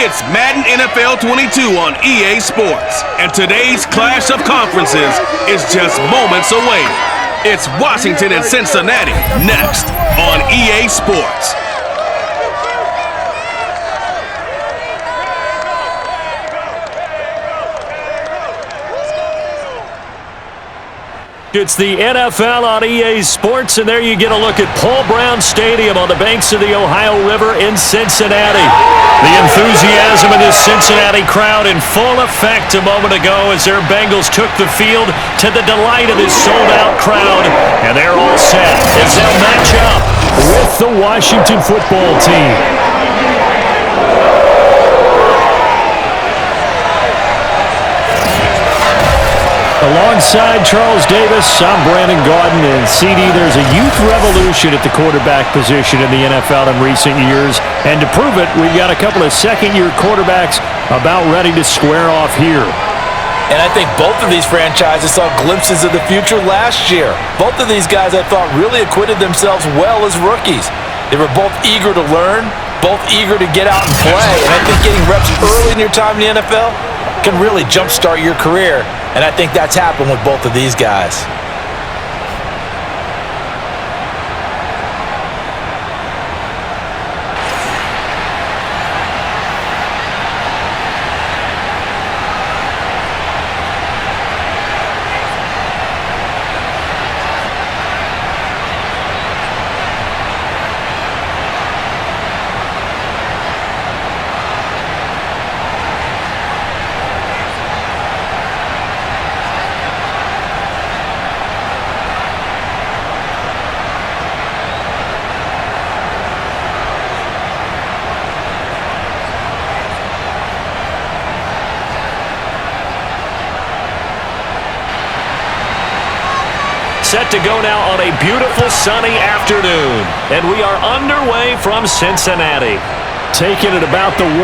It's Madden NFL 22 on EA Sports, and today's clash of conferences is just moments away. It's Washington and Cincinnati next on EA Sports. It's the NFL on EA Sports, and there you get a look at Paul Brown Stadium on the banks of the Ohio River in Cincinnati. The enthusiasm of this Cincinnati crowd in full effect a moment ago as their Bengals took the field to the delight of this sold-out crowd, and they're all set as they'll match up with the Washington football team. Alongside Charles Davis, I'm Brandon Gaudin, and CD, there's a youth revolution at the quarterback position in the NFL in recent years, and to prove it, we've got a couple of second-year quarterbacks about ready to square off here. And I think both of these franchises saw glimpses of the future last year. Both of these guys, I thought, really acquitted themselves well as rookies. They were both eager to learn, both eager to get out and play, and I think getting reps early in your time in the NFL can really jumpstart your career. And I think that's happened with both of these guys. Set to go now on a beautiful sunny afternoon, and we are underway from Cincinnati. Taking it about the 1.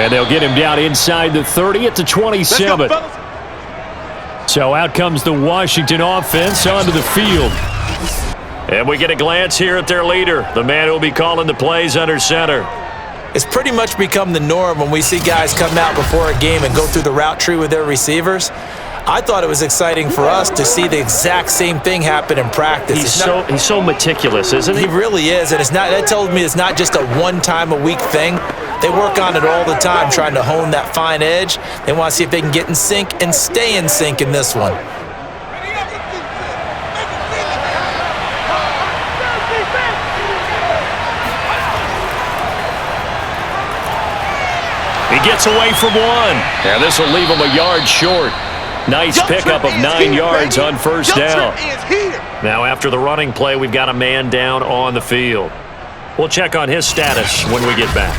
And they'll get him down inside the 30 at the 27. So out comes the Washington offense onto the field. And we get a glance here at their leader, the man who will be calling the plays under center. It's pretty much become the norm when we see guys come out before a game and go through the route tree with their receivers. I thought it was exciting for us to see the exact same thing happen in practice. He's so meticulous, isn't he? He really is, and that tells me it's not just a one-time-a-week thing. They work on it all the time, trying to hone that fine edge. They want to see if they can get in sync and stay in sync in this one. He gets away from 1. And this will leave him a yard short. Nice pickup of 9 yards on first down. Now after the running play, we've got a man down on the field. We'll check on his status when we get back.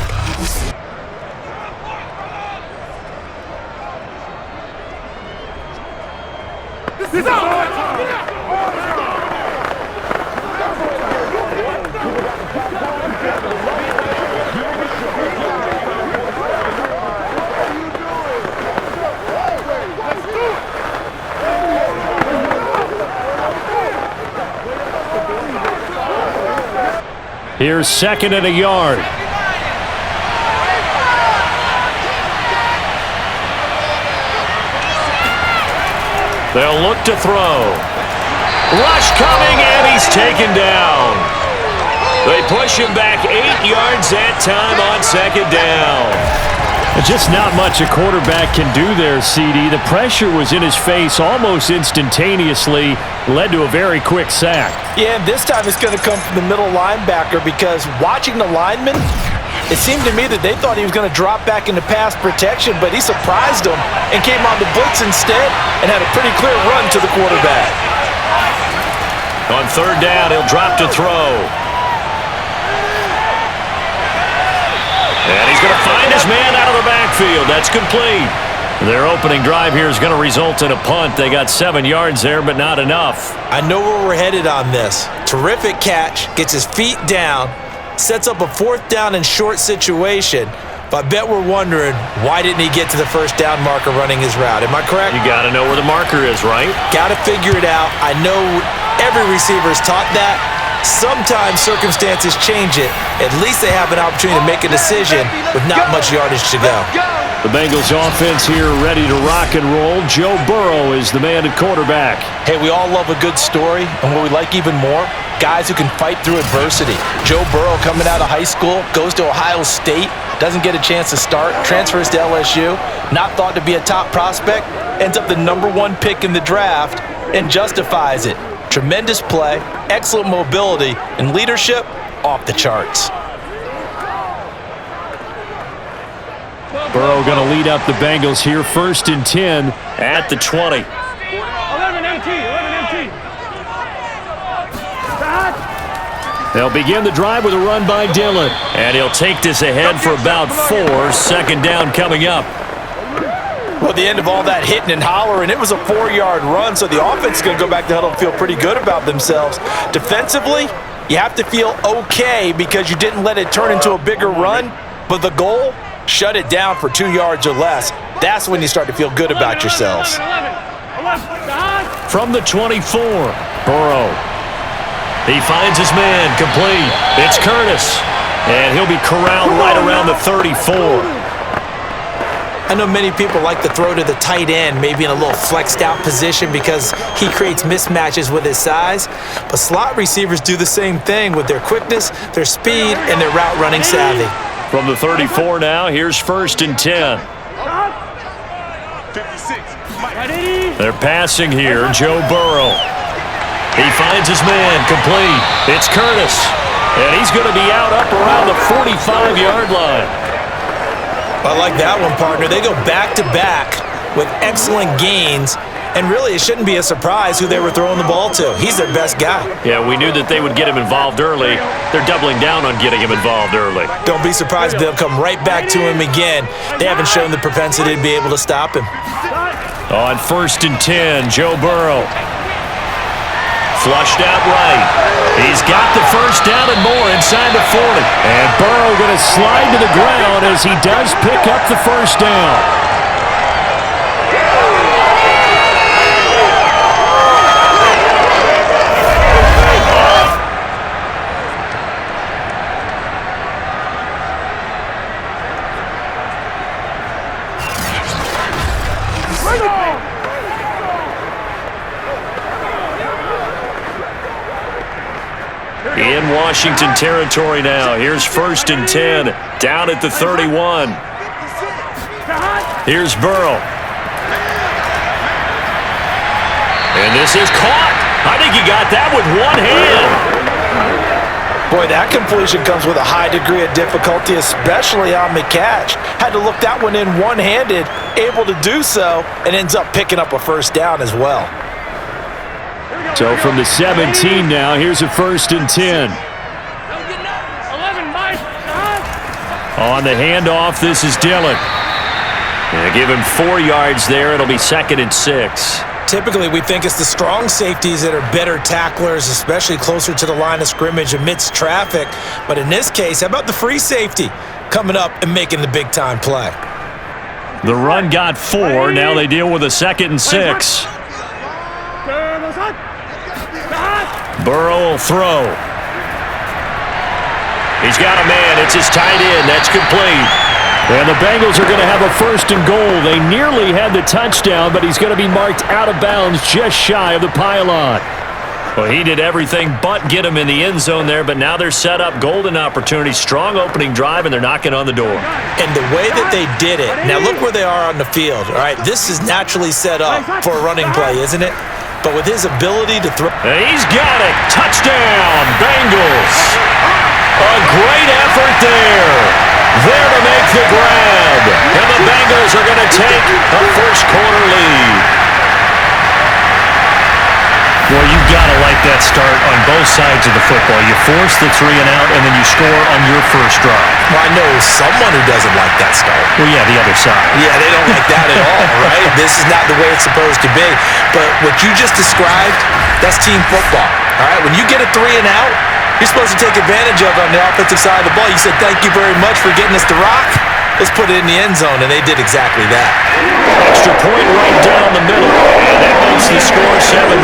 Here's second and a yard. They'll look to throw. Rush coming, and he's taken down. They push him back 8 yards that time on second down. Just not much a quarterback can do there, CD. The pressure was in his face almost instantaneously, led to a very quick sack. Yeah, and this time it's going to come from the middle linebacker because watching the lineman, it seemed to me that they thought he was going to drop back into pass protection, but he surprised them and came on the blitz instead and had a pretty clear run to the quarterback. On third down, he'll drop to throw. And he's going to find his man out of the backfield. That's complete. Their opening drive here is going to result in a punt. They got 7 yards there, but not enough. I know where we're headed on this. Terrific catch, gets his feet down, sets up a 4th down and short situation. But I bet we're wondering, why didn't he get to the first down marker running his route? Am I correct? You got to know where the marker is, right? Got to figure it out. I know every receiver is taught that. Sometimes circumstances change it. At least they have an opportunity to make a decision with not much yardage to go. The Bengals offense here ready to rock and roll. Joe Burrow is the man at quarterback. Hey, we all love a good story, and what we like even more, guys who can fight through adversity. Joe Burrow coming out of high school, goes to Ohio State, doesn't get a chance to start, transfers to LSU, not thought to be a top prospect, ends up the #1 pick in the draft, and justifies it. Tremendous play, excellent mobility, and leadership off the charts. Burrow going to lead up the Bengals here, 1st and 10 at the 20. 11 empty. They'll begin the drive with a run by Dillon. And he'll take this ahead for about 4. 2nd down coming up. Well, the end of all that hitting and hollering, it was a 4-yard run, so the offense is going to go back to huddle and feel pretty good about themselves. Defensively, you have to feel okay because you didn't let it turn into a bigger run, but the goal, shut it down for 2 yards or less. That's when you start to feel good about yourselves. From the 24, Burrow. He finds his man, complete. It's Curtis, and he'll be corralled right around the 34. I know many people like to throw to the tight end, maybe in a little flexed out position because he creates mismatches with his size. But slot receivers do the same thing with their quickness, their speed, and their route running savvy. From the 34 now, here's 1st and 10. 56. They're passing here, Joe Burrow. He finds his man, complete. It's Curtis, and he's going to be out up around the 45-yard line. I like that one, partner. They go back-to-back with excellent gains, and really it shouldn't be a surprise who they were throwing the ball to. He's their best guy. Yeah, we knew that they would get him involved early. They're doubling down on getting him involved early. Don't be surprised if they'll come right back to him again. They haven't shown the propensity to be able to stop him. On 1st and 10, Joe Burrow. Flushed out right. He's got the 1st down and more inside the 40. And Burrow going to slide to the ground as he does pick up the 1st down. In Washington territory now. Here's 1st and 10, down at the 31. Here's Burrow. And this is caught. I think he got that with one hand. Boy, that completion comes with a high degree of difficulty, especially on the catch. Had to look that one in one-handed, able to do so, and ends up picking up a 1st down as well. So from the 17 now, here's a 1st and 10. 11, Mike. On the handoff, this is Dillon. And give him 4 yards there. It'll be 2nd and 6. Typically, we think it's the strong safeties that are better tacklers, especially closer to the line of scrimmage amidst traffic. But in this case, how about the free safety coming up and making the big-time play? The run got 4. Now they deal with a 2nd and 6. Burrow will throw. He's got a man. It's his tight end. That's complete. And the Bengals are going to have a 1st and goal. They nearly had the touchdown, but he's going to be marked out of bounds just shy of the pylon. Well, he did everything but get him in the end zone there, but now they're set up. Golden opportunity, strong opening drive, and they're knocking on the door. And the way that they did it, now look where they are on the field. All right, this is naturally set up for a running play, isn't it? But with his ability to throw... He's got it. Touchdown, Bengals. A great effort there. There to make the grab. And the Bengals are going to take a 1st quarter lead. Well, you've got to like that start on both sides of the football. You force the 3 and out, and then you score on your 1st drive. Well, I know someone who doesn't like that start. Well, yeah, the other side. Yeah, they don't like that at all, right? This is not the way it's supposed to be. But what you just described, that's team football, all right? When you get a 3 and out, you're supposed to take advantage of it on the offensive side of the ball. You said, thank you very much for getting us to rock. Let's put it in the end zone, and they did exactly that. Extra point right down the middle, and that makes the score 7-0.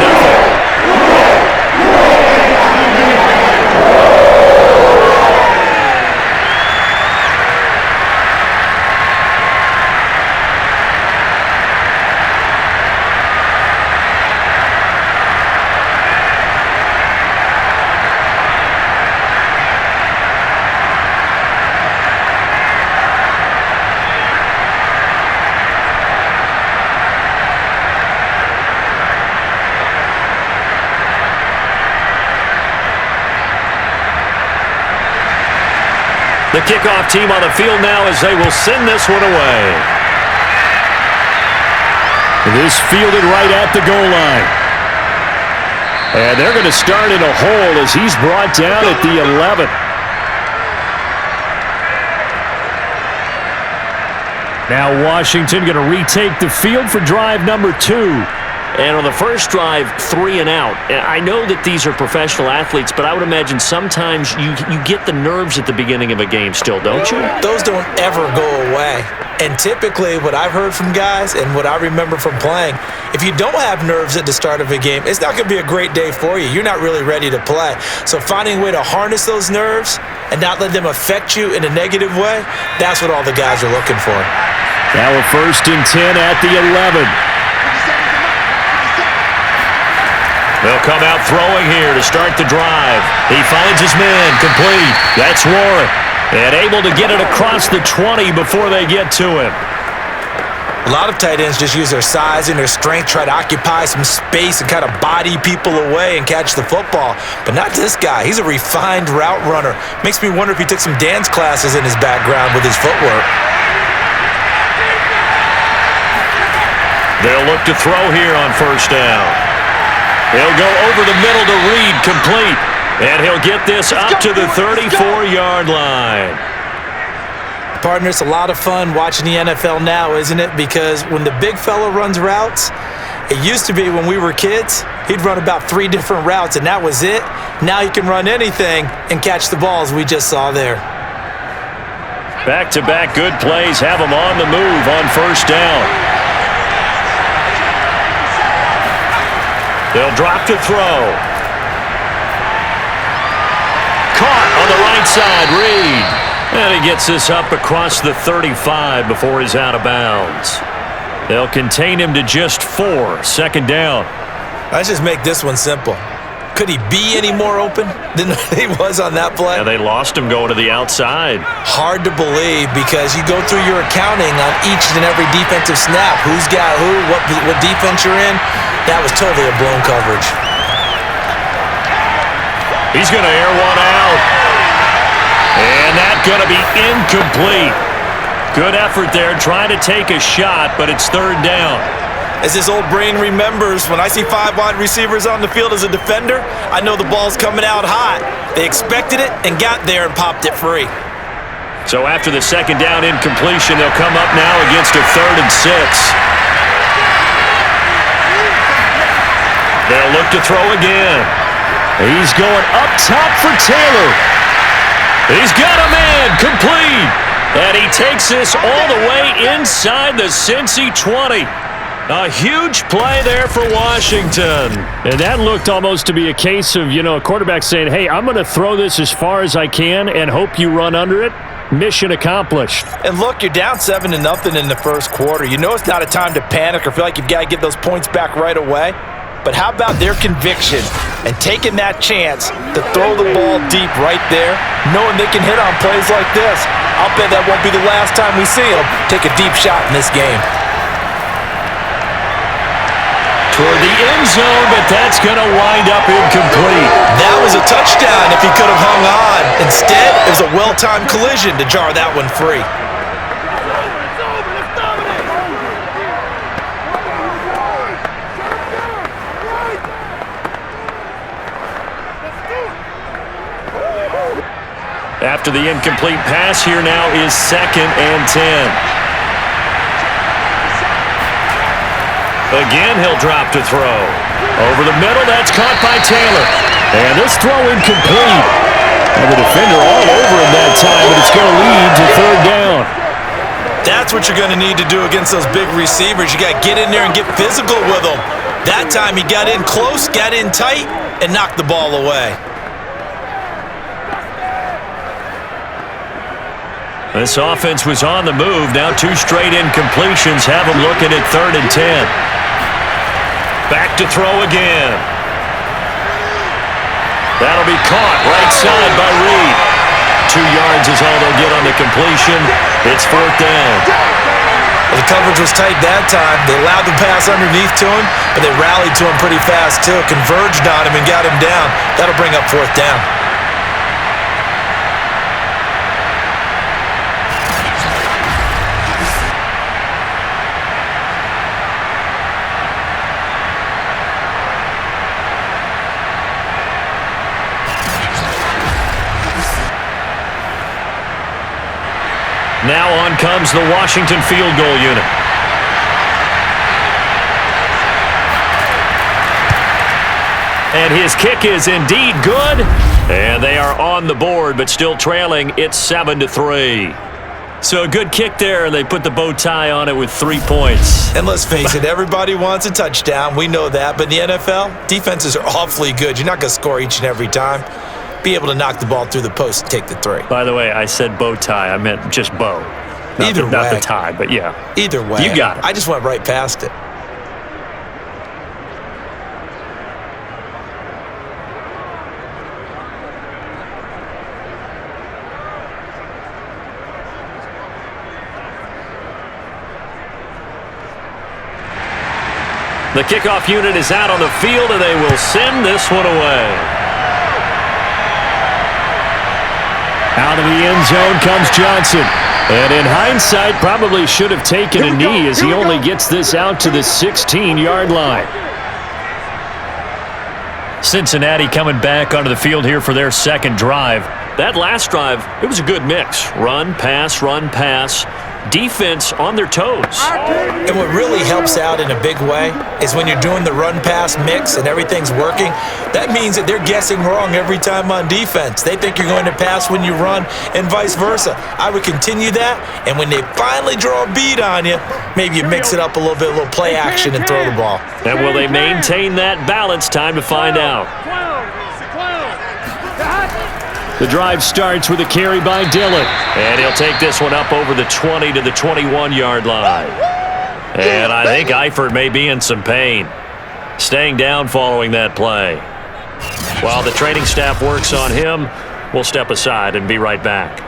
The kickoff team on the field now as they will send this one away. This fielded right at the goal line. And they're going to start in a hole as he's brought down at the 11. Now Washington going to retake the field for drive number 2. And on the first drive, 3 and out. I know that these are professional athletes, but I would imagine sometimes you get the nerves at the beginning of a game still, don't you? Those don't ever go away. And typically what I've heard from guys and what I remember from playing, if you don't have nerves at the start of a game, it's not going to be a great day for you. You're not really ready to play. So finding a way to harness those nerves and not let them affect you in a negative way, that's what all the guys are looking for. Now a 1st and 10 at the 11. They'll come out throwing here to start the drive. He finds his man, complete. That's Warren. And able to get it across the 20 before they get to him. A lot of tight ends just use their size and their strength, try to occupy some space and kind of body people away and catch the football. But not this guy. He's a refined route runner. Makes me wonder if he took some dance classes in his background with his footwork. They'll look to throw here on 1st down. He'll go over the middle to Reed, complete. And he'll get this up to the 34-yard line. Partner, it's a lot of fun watching the NFL now, isn't it? Because when the big fella runs routes, it used to be when we were kids, he'd run about 3 different routes, and that was it. Now he can run anything and catch the balls we just saw there. Back-to-back good plays have him on the move on 1st down. They'll drop to throw. Caught on the right side, Reed. And he gets this up across the 35 before he's out of bounds. They'll contain him to just 4, 2nd down. Let's just make this one simple. Could he be any more open than he was on that play? And they lost him going to the outside. Hard to believe because you go through your accounting on each and every defensive snap. Who's got who, what defense you're in. That was totally a blown coverage. He's going to air one out. And that's going to be incomplete. Good effort there trying to take a shot, but it's 3rd down. As this old brain remembers, when I see 5 wide receivers on the field as a defender, I know the ball's coming out hot. They expected it and got there and popped it free. So after the 2nd down incompletion, they'll come up now against a 3rd and 6. They'll look to throw again. He's going up top for Taylor. He's got a man, complete. And he takes this all the way inside the Cincy 20. A huge play there for Washington. And that looked almost to be a case of, a quarterback saying, hey, I'm going to throw this as far as I can and hope you run under it. Mission accomplished. And look, you're down 7-0 in the 1st quarter. You know it's not a time to panic or feel like you've got to get those points back right away. But how about their conviction and taking that chance to throw the ball deep right there, knowing they can hit on plays like this? I'll bet that won't be the last time we see them take a deep shot in this game. Toward the end zone, but that's going to wind up incomplete. That was a touchdown if he could have hung on. Instead, it was a well-timed collision to jar that one free. After the incomplete pass, here now is 2nd and 10. Again, he'll drop to throw. Over the middle, that's caught by Taylor. And this throw incomplete. And the defender all over him that time, but it's going to lead to 3rd down. That's what you're going to need to do against those big receivers. You got to get in there and get physical with them. That time he got in close, got in tight, and knocked the ball away. This offense was on the move. Now 2 straight incompletions have them looking at 3rd and 10. Back to throw again. That'll be caught right side by Reed. 2 yards is all they'll get on the completion. It's 4th down. Well, the coverage was tight that time. They allowed the pass underneath to him, but they rallied to him pretty fast too. Converged on him and got him down. That'll bring up 4th down. Now on comes the Washington field goal unit. And his kick is indeed good. And they are on the board, but still trailing. It's 7-3. So a good kick there, and they put the bow tie on it with 3 points. And let's face it, everybody wants a touchdown. We know that. But in the NFL, defenses are awfully good. You're not going to score each and every time. Be able to knock the ball through the post and take the 3. By the way, I said bow tie. I meant just bow. Not the tie, but yeah. Either way. You got it. I just went right past it. The kickoff unit is out on the field, and they will send this one away. Out of the end zone comes Johnson. And in hindsight, probably should have taken a knee as he only gets this out to the 16-yard line. Cincinnati coming back onto the field here for their second drive. That last drive, it was a good mix. Run, pass, run, pass. Defense on their toes. And what really helps out in a big way is when you're doing the run-pass mix and everything's working, that means that they're guessing wrong every time on defense. They think you're going to pass when you run and vice versa. I would continue that, and when they finally draw a bead on you, maybe you mix it up a little bit, a little play action and throw the ball. And will they maintain that balance? Time to find out. The drive starts with a carry by Dillon. And he'll take this one up over the 20 to the 21-yard line. And I think Eifert may be in some pain. Staying down following that play. While the training staff works on him, we'll step aside and be right back.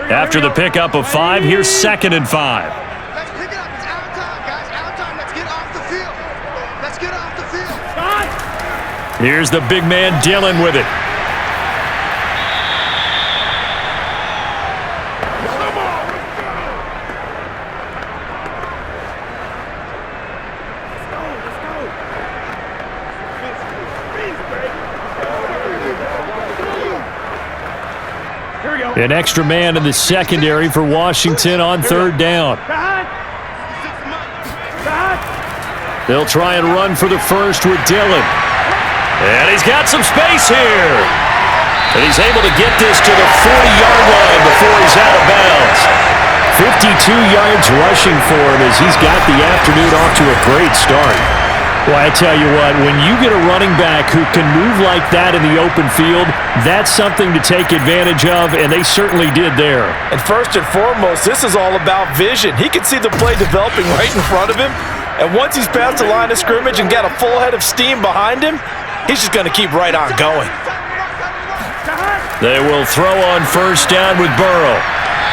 After the pickup of 5, here's 2nd and 5. Let's pick it up. It's out time, guys. Out time. Let's get off the field. Let's get off the field. Here's the big man Dillon with it. An extra man in the secondary for Washington on 3rd down. They'll try and run for the first with Dillon. And he's got some space here. And he's able to get this to the 40-yard line before he's out of bounds. 52 yards rushing for him as he's got the afternoon off to a great start. Well, I tell you what, when you get a running back who can move like that in the open field, that's something to take advantage of, and they certainly did there. And first and foremost, this is all about vision. He can see the play developing right in front of him, and once he's past the line of scrimmage and got a full head of steam behind him, he's just going to keep right on going. They will throw on 1st down with Burrow,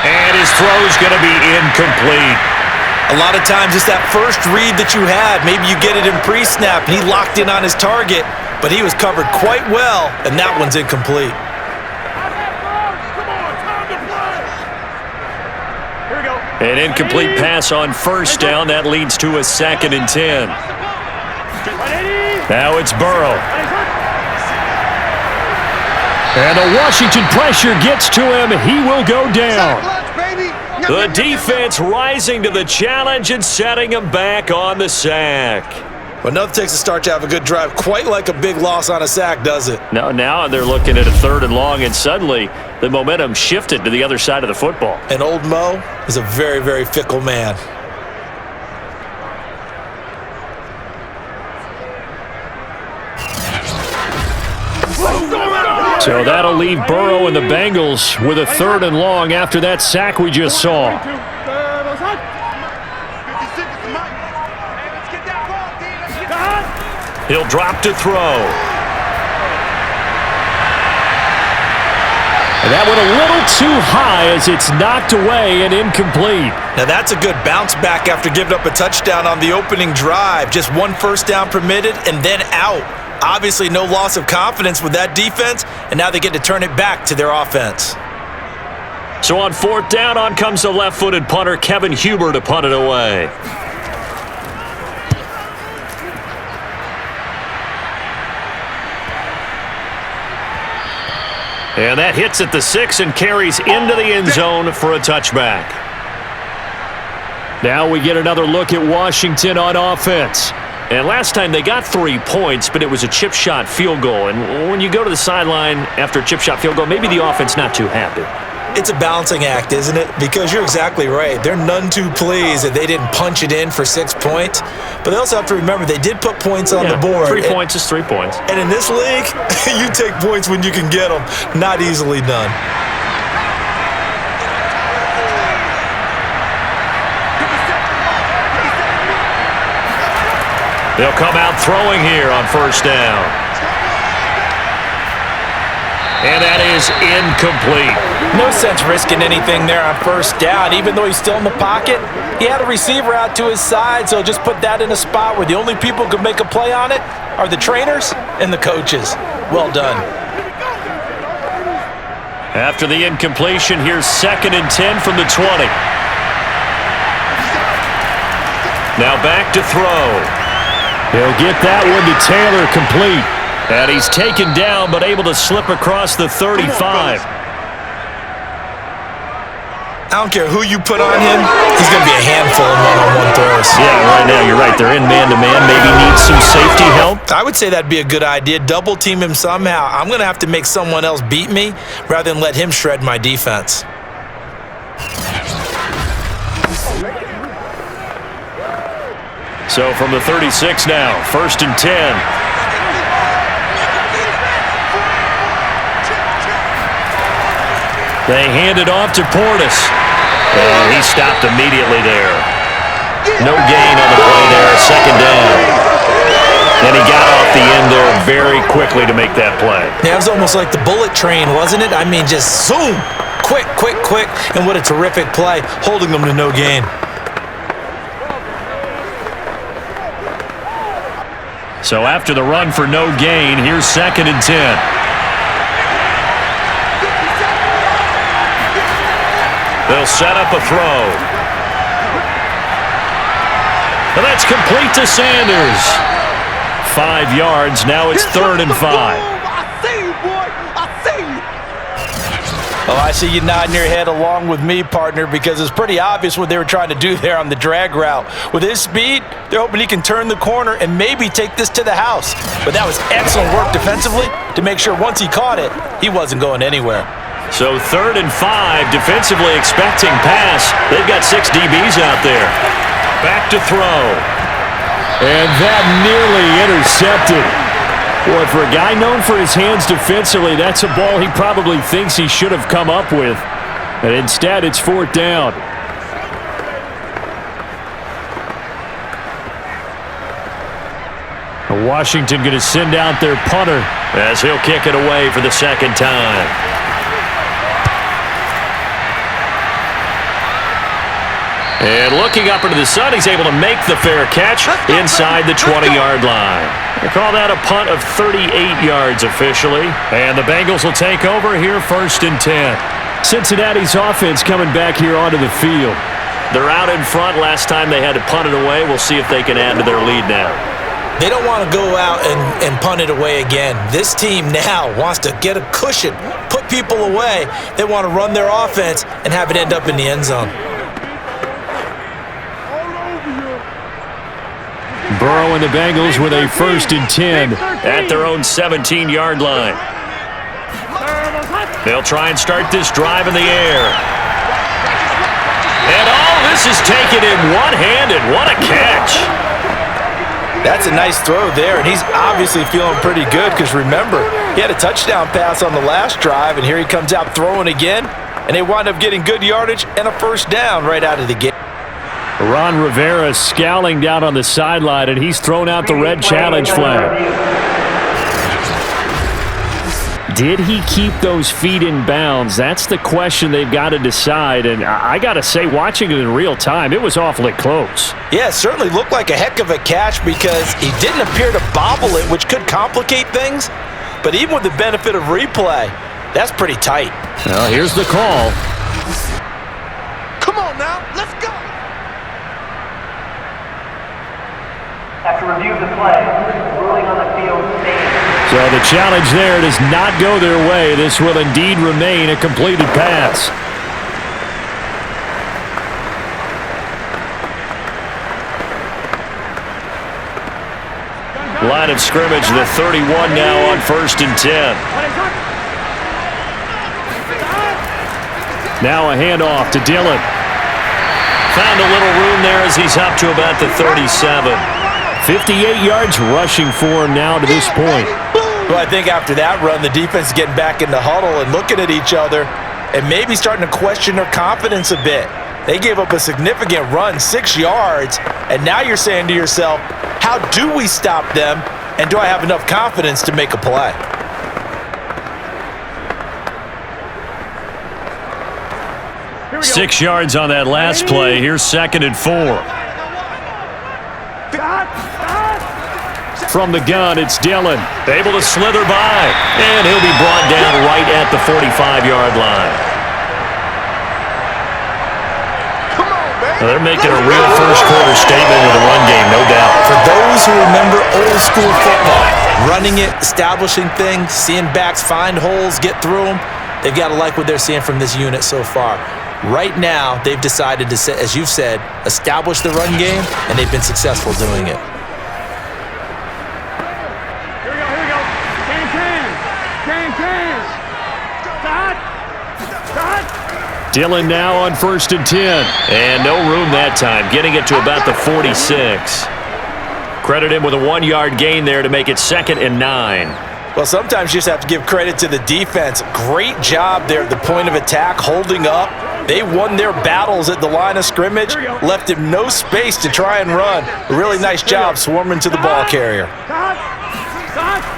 and his throw is going to be incomplete. A lot of times it's that first read that you had. Maybe you get it in pre-snap, and he locked in on his target, but he was covered quite well, and that one's incomplete. An incomplete pass on 1st down. That leads to a 2nd and 10. Now it's Burrow. And the Washington pressure gets to him. He will go down. The defense rising to the challenge and setting him back on the sack. Well, nothing takes a start to have a good drive quite like a big loss on a sack, does it? No, now they're looking at a 3rd and long, and suddenly the momentum shifted to the other side of the football. And old Mo is a very, very fickle man. So that'll leave Burrow and the Bengals with a 3rd and long after that sack we just saw. He'll drop to throw. And that went a little too high as it's knocked away and incomplete. Now that's a good bounce back after giving up a touchdown on the opening drive. Just one first down permitted and then out. Obviously no loss of confidence with that defense, and now they get to turn it back to their offense. So on fourth down, on comes the left-footed punter, Kevin Huber, to punt it away. And that hits at the 6 and carries into the end zone for a touchback. Now we get another look at Washington on offense. And last time they got 3 points, but it was a chip shot field goal. And when you go to the sideline after a chip shot field goal, maybe the offense not too happy. It's a balancing act, isn't it? Because you're exactly right. They're none too pleased that they didn't punch it in for 6 points. But they also have to remember they did put points on the board. 3 points is 3 points. And in this league, you take points when you can get them. Not easily done. They'll come out throwing here on first down. And that is incomplete. No sense risking anything there on first down. Even though he's still in the pocket, he had a receiver out to his side, so just put that in a spot where the only people who can make a play on it are the trainers and the coaches. Well done. After the incompletion, here's 2nd and 10 from the 20. Now back to throw. He'll get that one to Taylor, complete. And he's taken down, but able to slip across the 35. I don't care who you put on him, he's going to be a handful of one-on-one throws. Yeah, right now you're right. They're in man-to-man. Maybe need some safety help. I would say that'd be a good idea. Double team him somehow. I'm going to have to make someone else beat me rather than let him shred my defense. So from the 36 now, 1st and 10. They hand it off to Portis. And he stopped immediately there. No gain on the play there, 2nd down. And he got off the end there very quickly to make that play. Yeah, it was almost like the bullet train, wasn't it? I mean, just zoom, quick, quick, quick. And what a terrific play, holding them to no gain. So after the run for no gain, here's 2nd and 10. They'll set up a throw. And that's complete to Sanders. 5 yards. Now it's 3rd and 5. I see you, boy. I see you. Oh, I see you nodding your head along with me, partner, because it's pretty obvious what they were trying to do there on the drag route. With his speed, they're hoping he can turn the corner and maybe take this to the house. But that was excellent work defensively to make sure once he caught it, he wasn't going anywhere. So 3rd and 5, defensively expecting pass. They've got 6 DBs out there. Back to throw. And that nearly intercepted. Boy, for a guy known for his hands defensively, that's a ball he probably thinks he should have come up with. And instead, it's 4th down. Washington going to send out their punter as he'll kick it away for the 2nd time. And looking up into the sun, he's able to make the fair catch inside the 20-yard line. They call that a punt of 38 yards officially. And the Bengals will take over here 1st and 10. Cincinnati's offense coming back here onto the field. They're out in front. Last time they had to punt it away. We'll see if they can add to their lead now. They don't want to go out and punt it away again. This team now wants to get a cushion, put people away. They want to run their offense and have it end up in the end zone. Burrow and the Bengals with a 1st and 10 at their own 17-yard line. They'll try and start this drive in the air. And all this is taken in one-handed. What a catch. That's a nice throw there, and he's obviously feeling pretty good because, remember, he had a touchdown pass on the last drive, and here he comes out throwing again, and they wind up getting good yardage and a 1st down right out of the gate. Ron Rivera scowling down on the sideline, and he's thrown out the red challenge flag. Did he keep those feet in bounds? That's the question they've got to decide. And I got to say, watching it in real time, it was awfully close. Yeah, it certainly looked like a heck of a catch because he didn't appear to bobble it, which could complicate things. But even with the benefit of replay, that's pretty tight. Well, here's the call. Come on now, let's go. After review of the play, ruling on the field stands. So the challenge there does not go their way. This will indeed remain a completed pass. Line of scrimmage, the 31 now on 1st and 10. Now a handoff to Dillon. Found a little room there as he's up to about the 37. 58 yards rushing for him now to this point. Well, I think after that run, the defense is getting back in the huddle and looking at each other and maybe starting to question their confidence a bit. They gave up a significant run, 6 yards, and now you're saying to yourself, how do we stop them, and do I have enough confidence to make a play? Six yards on that last play. Here's 2nd and 4. From the gun, it's Dillon. Able to slither by. And he'll be brought down right at the 45-yard line. Well, they're making a real first-quarter statement with the run game, no doubt. For those who remember old-school football, running it, establishing things, seeing backs find holes, get through them, they've got to like what they're seeing from this unit so far. Right now, they've decided to, as you've said, establish the run game, and they've been successful doing it. Here we go. Can. Dot. Dillon now on 1st and 10. And no room that time, getting it to about the 46. Credit him with a 1-yard gain there to make it 2nd and 9. Well, sometimes you just have to give credit to the defense. Great job there at the point of attack, holding up. They won their battles at the line of scrimmage, left him no space to try and run. A really nice job swarming to the ball carrier.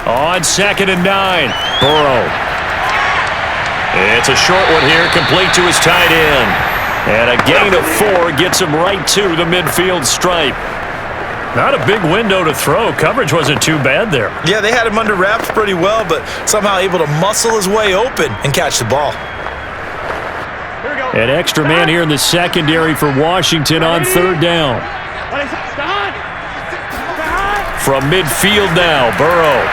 On 2nd and 9, Burrow. It's a short one here, complete to his tight end. And a gain of 4 gets him right to the midfield stripe. Not a big window to throw. Coverage wasn't too bad there. Yeah, they had him under wraps pretty well, but somehow able to muscle his way open and catch the ball. An extra man here in the secondary for Washington on 3rd down. From midfield now, Burrow.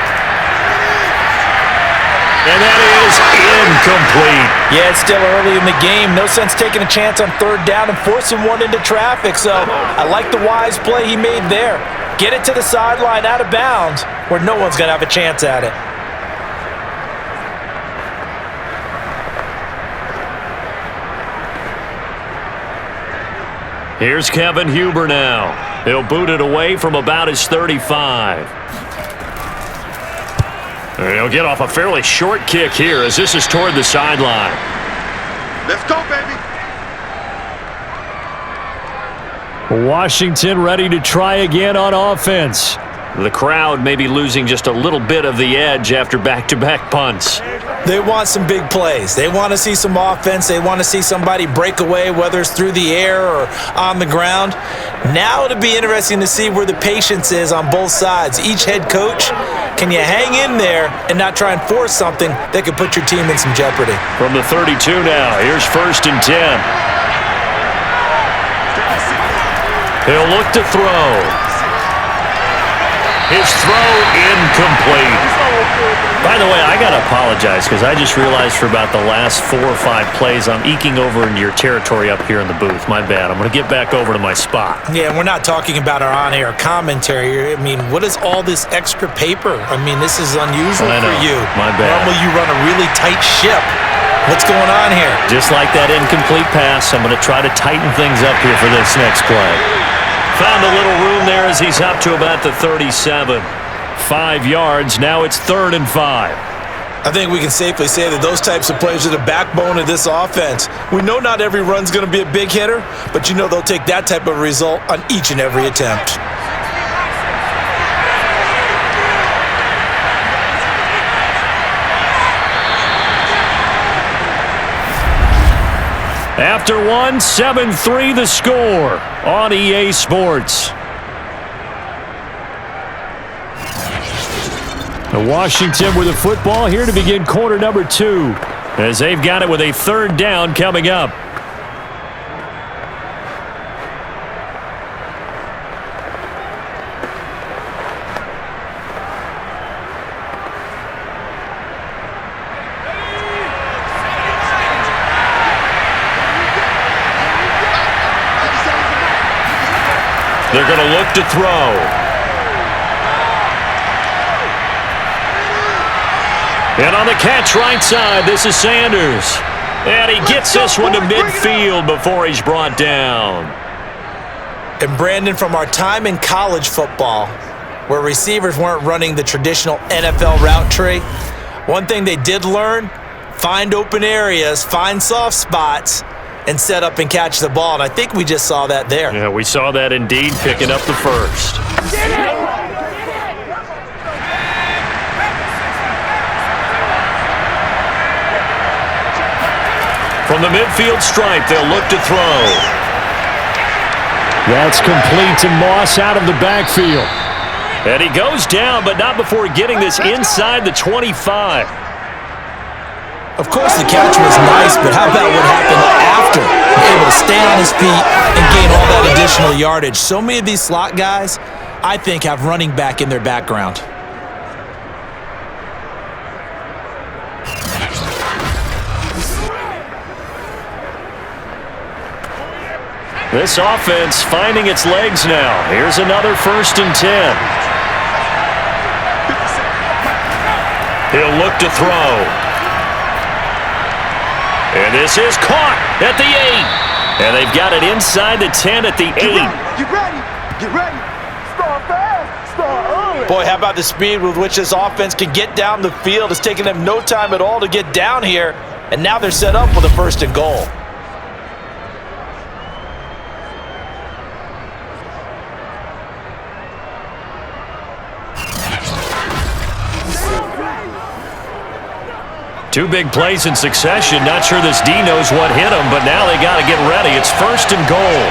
And that is incomplete. Yeah, it's still early in the game. No sense taking a chance on 3rd down and forcing one into traffic. So I like the wise play he made there. Get it to the sideline out of bounds where no one's going to have a chance at it. Here's Kevin Huber now. He'll boot it away from about his 35. He'll get off a fairly short kick here as this is toward the sideline. Let's go, baby. Washington ready to try again on offense. The crowd may be losing just a little bit of the edge after back-to-back punts. They want some big plays. They want to see some offense. They want to see somebody break away, whether it's through the air or on the ground. Now it'll be interesting to see where the patience is on both sides. Each head coach, can you hang in there and not try and force something that could put your team in some jeopardy? From the 32 now, here's 1st and 10. He'll look to throw. His throw incomplete. By the way, I got to apologize because I just realized for about the last 4 or 5 plays I'm eking over into your territory up here in the booth. My bad. I'm going to get back over to my spot. Yeah, we're not talking about our on-air commentary. I mean, what is all this extra paper? I mean, this is unusual for you. My bad. Normally you run a really tight ship. What's going on here? Just like that incomplete pass, I'm going to try to tighten things up here for this next play. Found a little room there as he's up to about the 37. 5 yards. Now it's 3rd and 5. I think we can safely say that those types of plays are the backbone of this offense. We know not every run's going to be a big hitter, but you know they'll take that type of result on each and every attempt. After one, 7-3 the score on EA Sports. Washington with the football here to begin quarter number 2, as they've got it with a third down coming up. They're going to look to throw. And on the catch right side, this is Sanders. And he gets this one to midfield before he's brought down. And Brandon, from our time in college football, where receivers weren't running the traditional NFL route tree, one thing they did learn, find open areas, find soft spots, and set up and catch the ball. And I think we just saw that there. Yeah, we saw that indeed, picking up the first. From the midfield stripe, they'll look to throw. That's complete to Moss out of the backfield. And he goes down, but not before getting this inside the 25. Of course, the catch was nice, but how about what happened after? Able to stay on his feet and gain all that additional yardage. So many of these slot guys, I think, have running back in their background. This offense finding its legs now. Here's another 1st and 10. He'll look to throw. And this is caught at the 8. And they've got it inside the 10 at the 8. Get ready. Get ready. Start fast. Start early. Boy, how about the speed with which this offense can get down the field? It's taken them no time at all to get down here. And now they're set up with a 1st and goal. Two big plays in succession. Not sure this D knows what hit him, but now they got to get ready. It's 1st and goal.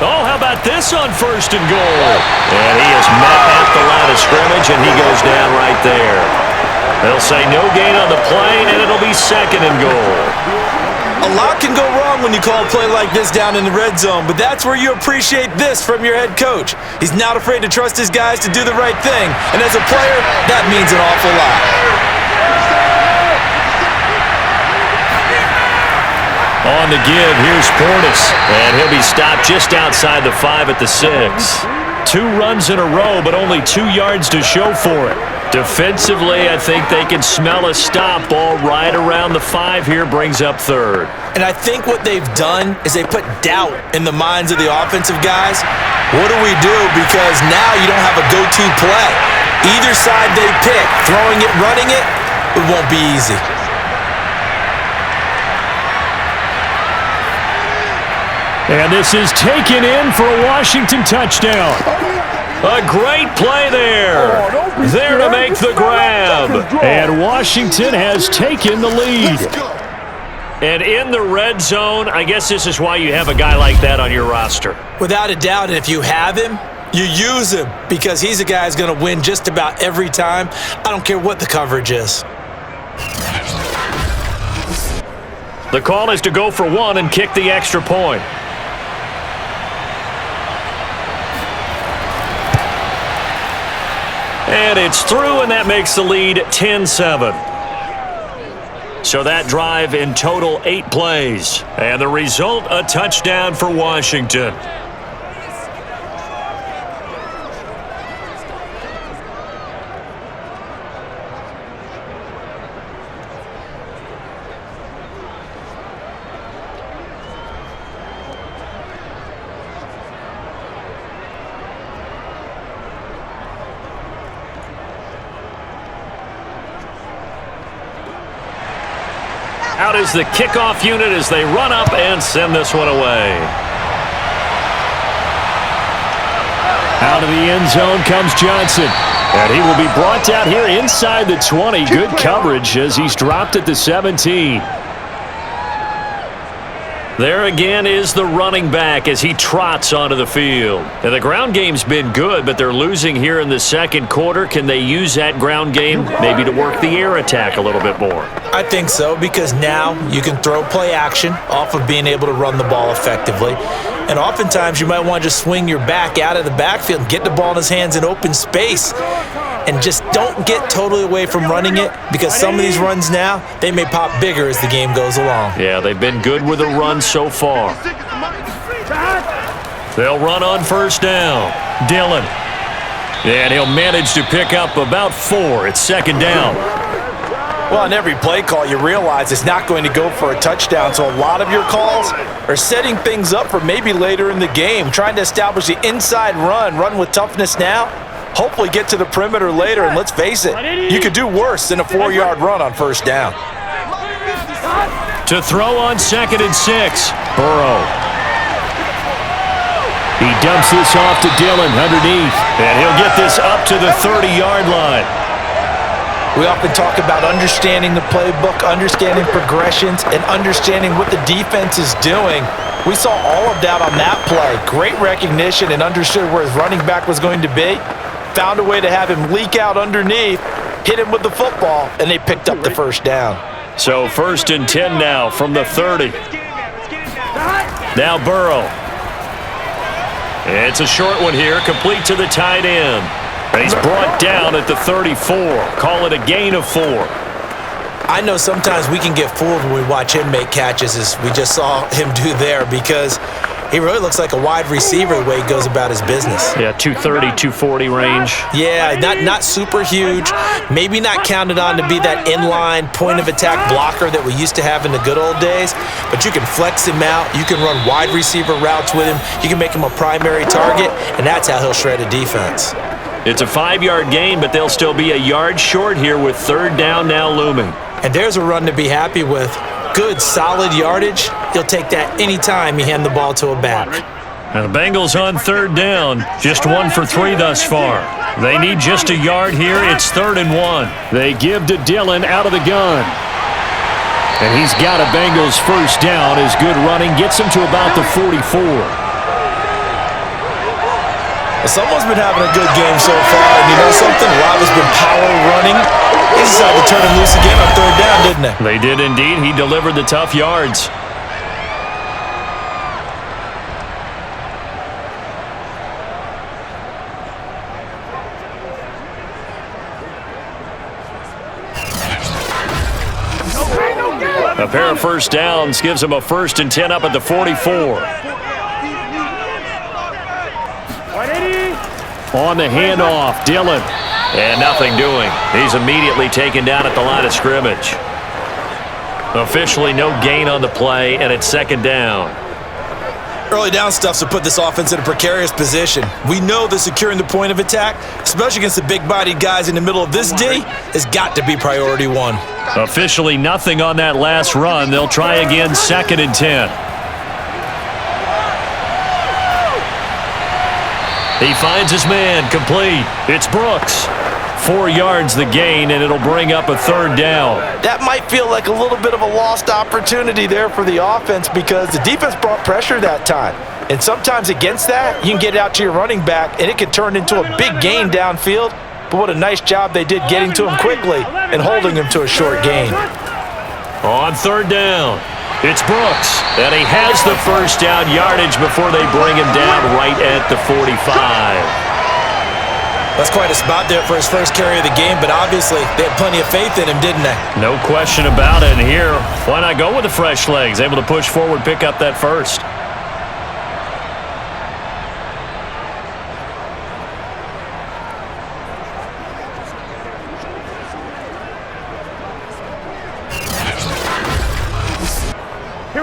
Oh, how about this on 1st and goal? And he is met at the line of scrimmage, and he goes down right there. They'll say no gain on the play, and it'll be 2nd and goal. A lot can go wrong when you call a play like this down in the red zone, but that's where you appreciate this from your head coach. He's not afraid to trust his guys to do the right thing, and as a player, that means an awful lot. On the give, here's Portis, and he'll be stopped just outside the 5 at the 6. 2 runs in a row, but only 2 yards to show for it. Defensively, I think they can smell a stop. Ball right around the 5 here, brings up 3rd. And I think what they've done is they put doubt in the minds of the offensive guys. What do we do? Because now you don't have a go-to play. Either side they pick, throwing it, running it, it won't be easy. And this is taken in for a Washington touchdown. A great play there. There to make the grab. And Washington has taken the lead. And in the red zone, I guess this is why you have a guy like that on your roster. Without a doubt, and if you have him, you use him because he's a guy who's going to win just about every time. I don't care what the coverage is. The call is to go for 1 and kick the extra point. And it's through, and that makes the lead 10-7. So that drive in total 8 plays. And the result, a touchdown for Washington. Out is the kickoff unit as they run up and send this one away. Out of the end zone comes Johnson. And he will be brought down here inside the 20. Good coverage as he's dropped at the 17. There again is the running back as he trots onto the field. And the ground game's been good, but they're losing here in the second quarter. Can they use that ground game maybe to work the air attack a little bit more? I think so, because now you can throw play action off of being able to run the ball effectively. And oftentimes you might want to just swing your back out of the backfield and get the ball in his hands in open space. And just don't get totally away from running it, because some of these runs now, they may pop bigger as the game goes along. Yeah, they've been good with the run so far. They'll run on first down. Dillon. And he'll manage to pick up about 4. It's second down. Well, in every play call, you realize it's not going to go for a touchdown, so a lot of your calls are setting things up for maybe later in the game, trying to establish the inside run with toughness now, hopefully get to the perimeter later, and let's face it, you could do worse than a 4-yard run on first down. To throw on 2nd and 6, Burrow. He dumps this off to Dillon underneath, and he'll get this up to the 30-yard line. We often talk about understanding the playbook, understanding progressions, and understanding what the defense is doing. We saw all of that on that play. Great recognition and understood where his running back was going to be. Found a way to have him leak out underneath, hit him with the football, and they picked up the first down. So 1st and 10 now from the 30. Now Burrow. It's a short one here, complete to the tight end. And he's brought down at the 34. Call it a gain of 4. I know sometimes we can get fooled when we watch him make catches, as we just saw him do there, because he really looks like a wide receiver the way he goes about his business. Yeah, 230, 240 range. Yeah, not super huge. Maybe not counted on to be that inline point-of-attack blocker that we used to have in the good old days, but you can flex him out. You can run wide receiver routes with him. You can make him a primary target, and that's how he'll shred a defense. It's a 5-yard gain, but they'll still be a yard short here with 3rd down now looming. And there's a run to be happy with. Good, solid yardage. He'll take that anytime you hand the ball to a back. And the Bengals on 3rd down, just 1 for 3 thus far. They need just a yard here. It's 3rd and 1. They give to Dillon out of the gun. And he's got a Bengals first down. His good running gets him to about the 44. Someone's been having a good game so far, and you know something? A lot has been power running. They decided to turn him loose again on 3rd down, didn't they? They did indeed. He delivered the tough yards. A pair of first downs gives him a 1st and 10 up at the 44. On the handoff, Dillon. And nothing doing. He's immediately taken down at the line of scrimmage. Officially no gain on the play, and it's 2nd down. Early down stuffs will put this offense in a precarious position. We know that securing the point of attack, especially against the big-bodied guys in the middle of this D, has got to be priority 1. Officially nothing on that last run. They'll try again, 2nd and 10. He finds his man, complete. It's Brooks. 4 yards the gain, and it'll bring up a 3rd down. That might feel like a little bit of a lost opportunity there for the offense, because the defense brought pressure that time. And sometimes against that, you can get it out to your running back, and it can turn into a big gain downfield. But what a nice job they did getting to him quickly and holding him to a short gain. On 3rd down, it's Brooks, and he has the first down yardage before they bring him down right at the 45. That's quite a spot there for his first carry of the game, but obviously they had plenty of faith in him, didn't they? No question about it. And here, why not go with the fresh legs? Able to push forward, pick up that first.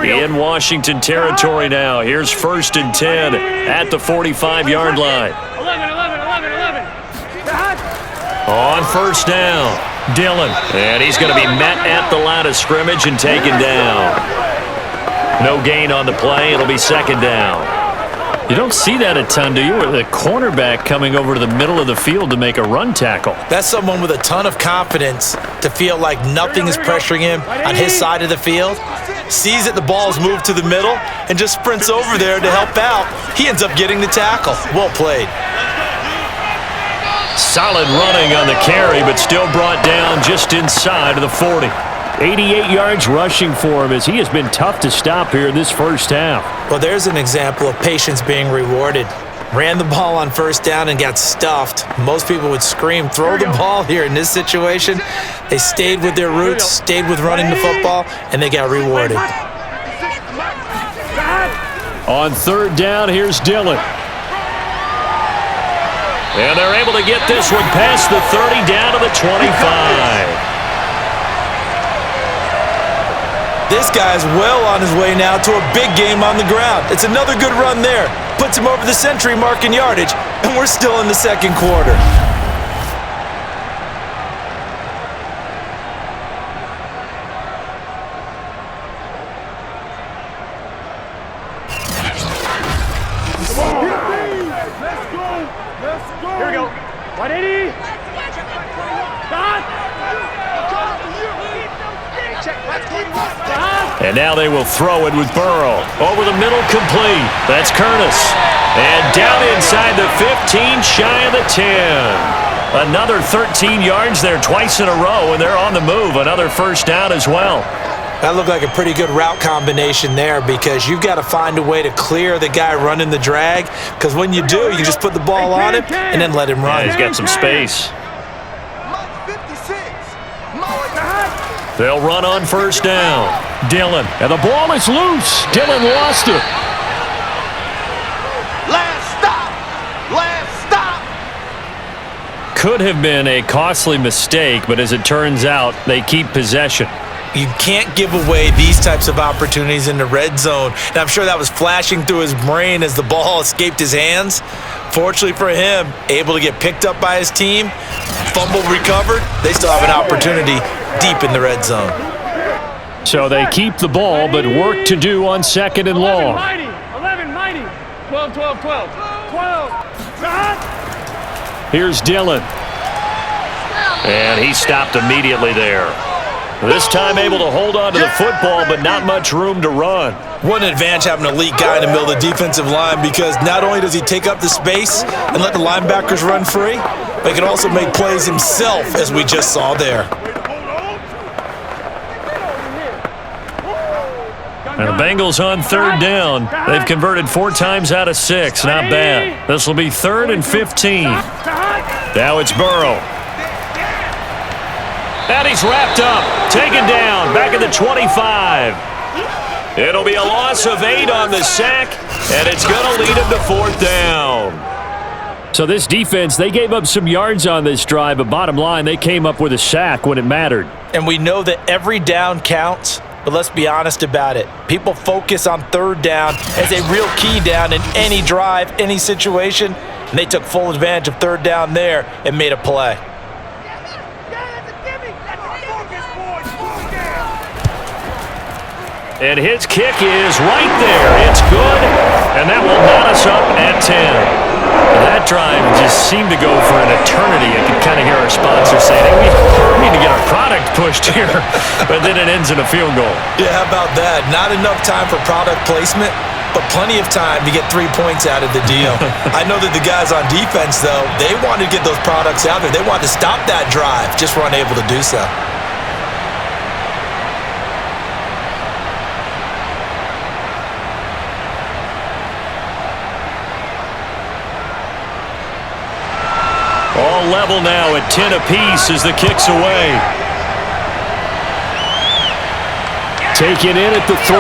In Washington territory now. Here's 1st and 10 at the 45-yard line. 11. On first down, Dillon. And he's going to be met at the line of scrimmage and taken down. No gain on the play. It'll be 2nd down. You don't see that a ton, do you? With a cornerback coming over to the middle of the field to make a run tackle. That's someone with a ton of confidence to feel like nothing is pressuring him on his side of the field. Sees that the ball is moved to the middle and just sprints over there to help out. He ends up getting the tackle. Well played. Solid running on the carry, but still brought down just inside of the 40. 88 yards rushing for him as he has been tough to stop here in this first half. Well, there's an example of patience being rewarded. Ran the ball on first down and got stuffed. Most people would scream, throw the ball here. In this situation, they stayed with their roots, stayed with running the football, and they got rewarded. On third down, here's Dillon. And they're able to get this one past the 30 down to the 25. This guy's well on his way now to a big game on the ground. It's another good run there. Puts him over the century mark in yardage, and we're still in the second quarter. Here we go. 180. And now they will throw it with Burrow. Over the middle, complete. That's Curtis. And down inside the 15, shy of the 10. Another 13 yards there twice in a row, and they're on the move. Another first down as well. That looked like a pretty good route combination there because you've got to find a way to clear the guy running the drag, because when you do, you just put the ball on him and then let him run. Yeah, he's got some space. They'll run on first down. Dillon, and the ball is loose. Dillon lost it. Last stop. Could have been a costly mistake, but as it turns out, they keep possession. You can't give away these types of opportunities in the red zone. And I'm sure that was flashing through his brain as the ball escaped his hands. Fortunately for him, able to get picked up by his team, fumble recovered. They still have an opportunity deep in the red zone. So they keep the ball, but work to do on second and long. 11, mighty. 12, 12, 12. 12. Here's Dillon. And he stopped immediately there. This time able to hold on to the football, but not much room to run. What an advantage having an elite guy in the middle of the defensive line, because not only does he take up the space and let the linebackers run free, but he can also make plays himself, as we just saw there. And the Bengals on third down. They've converted 4 times out of 6. Not bad. This will be 3rd and 15. Now it's Burrow. And he's wrapped up. Taken down. Back at the 25. It'll be a loss of 8 on the sack, and it's going to lead him to 4th down. So this defense, they gave up some yards on this drive, but bottom line, they came up with a sack when it mattered. And we know that every down counts, but let's be honest about it. People focus on third down as a real key down in any drive, any situation, and they took full advantage of third down there and made a play. And his kick is right there. It's good, and that will knot us up at 10. That drive just seemed to go for an eternity. I could kind of hear our sponsor saying, hey, we need to get our product pushed here. But then it ends in a field goal. Yeah, how about that? Not enough time for product placement, but plenty of time to get 3 points out of the deal. I know that the guys on defense, though, they wanted to get those products out there. They wanted to stop that drive, just were unable to do so. All level now at 10 apiece as the kick's away. Taken in at the 3.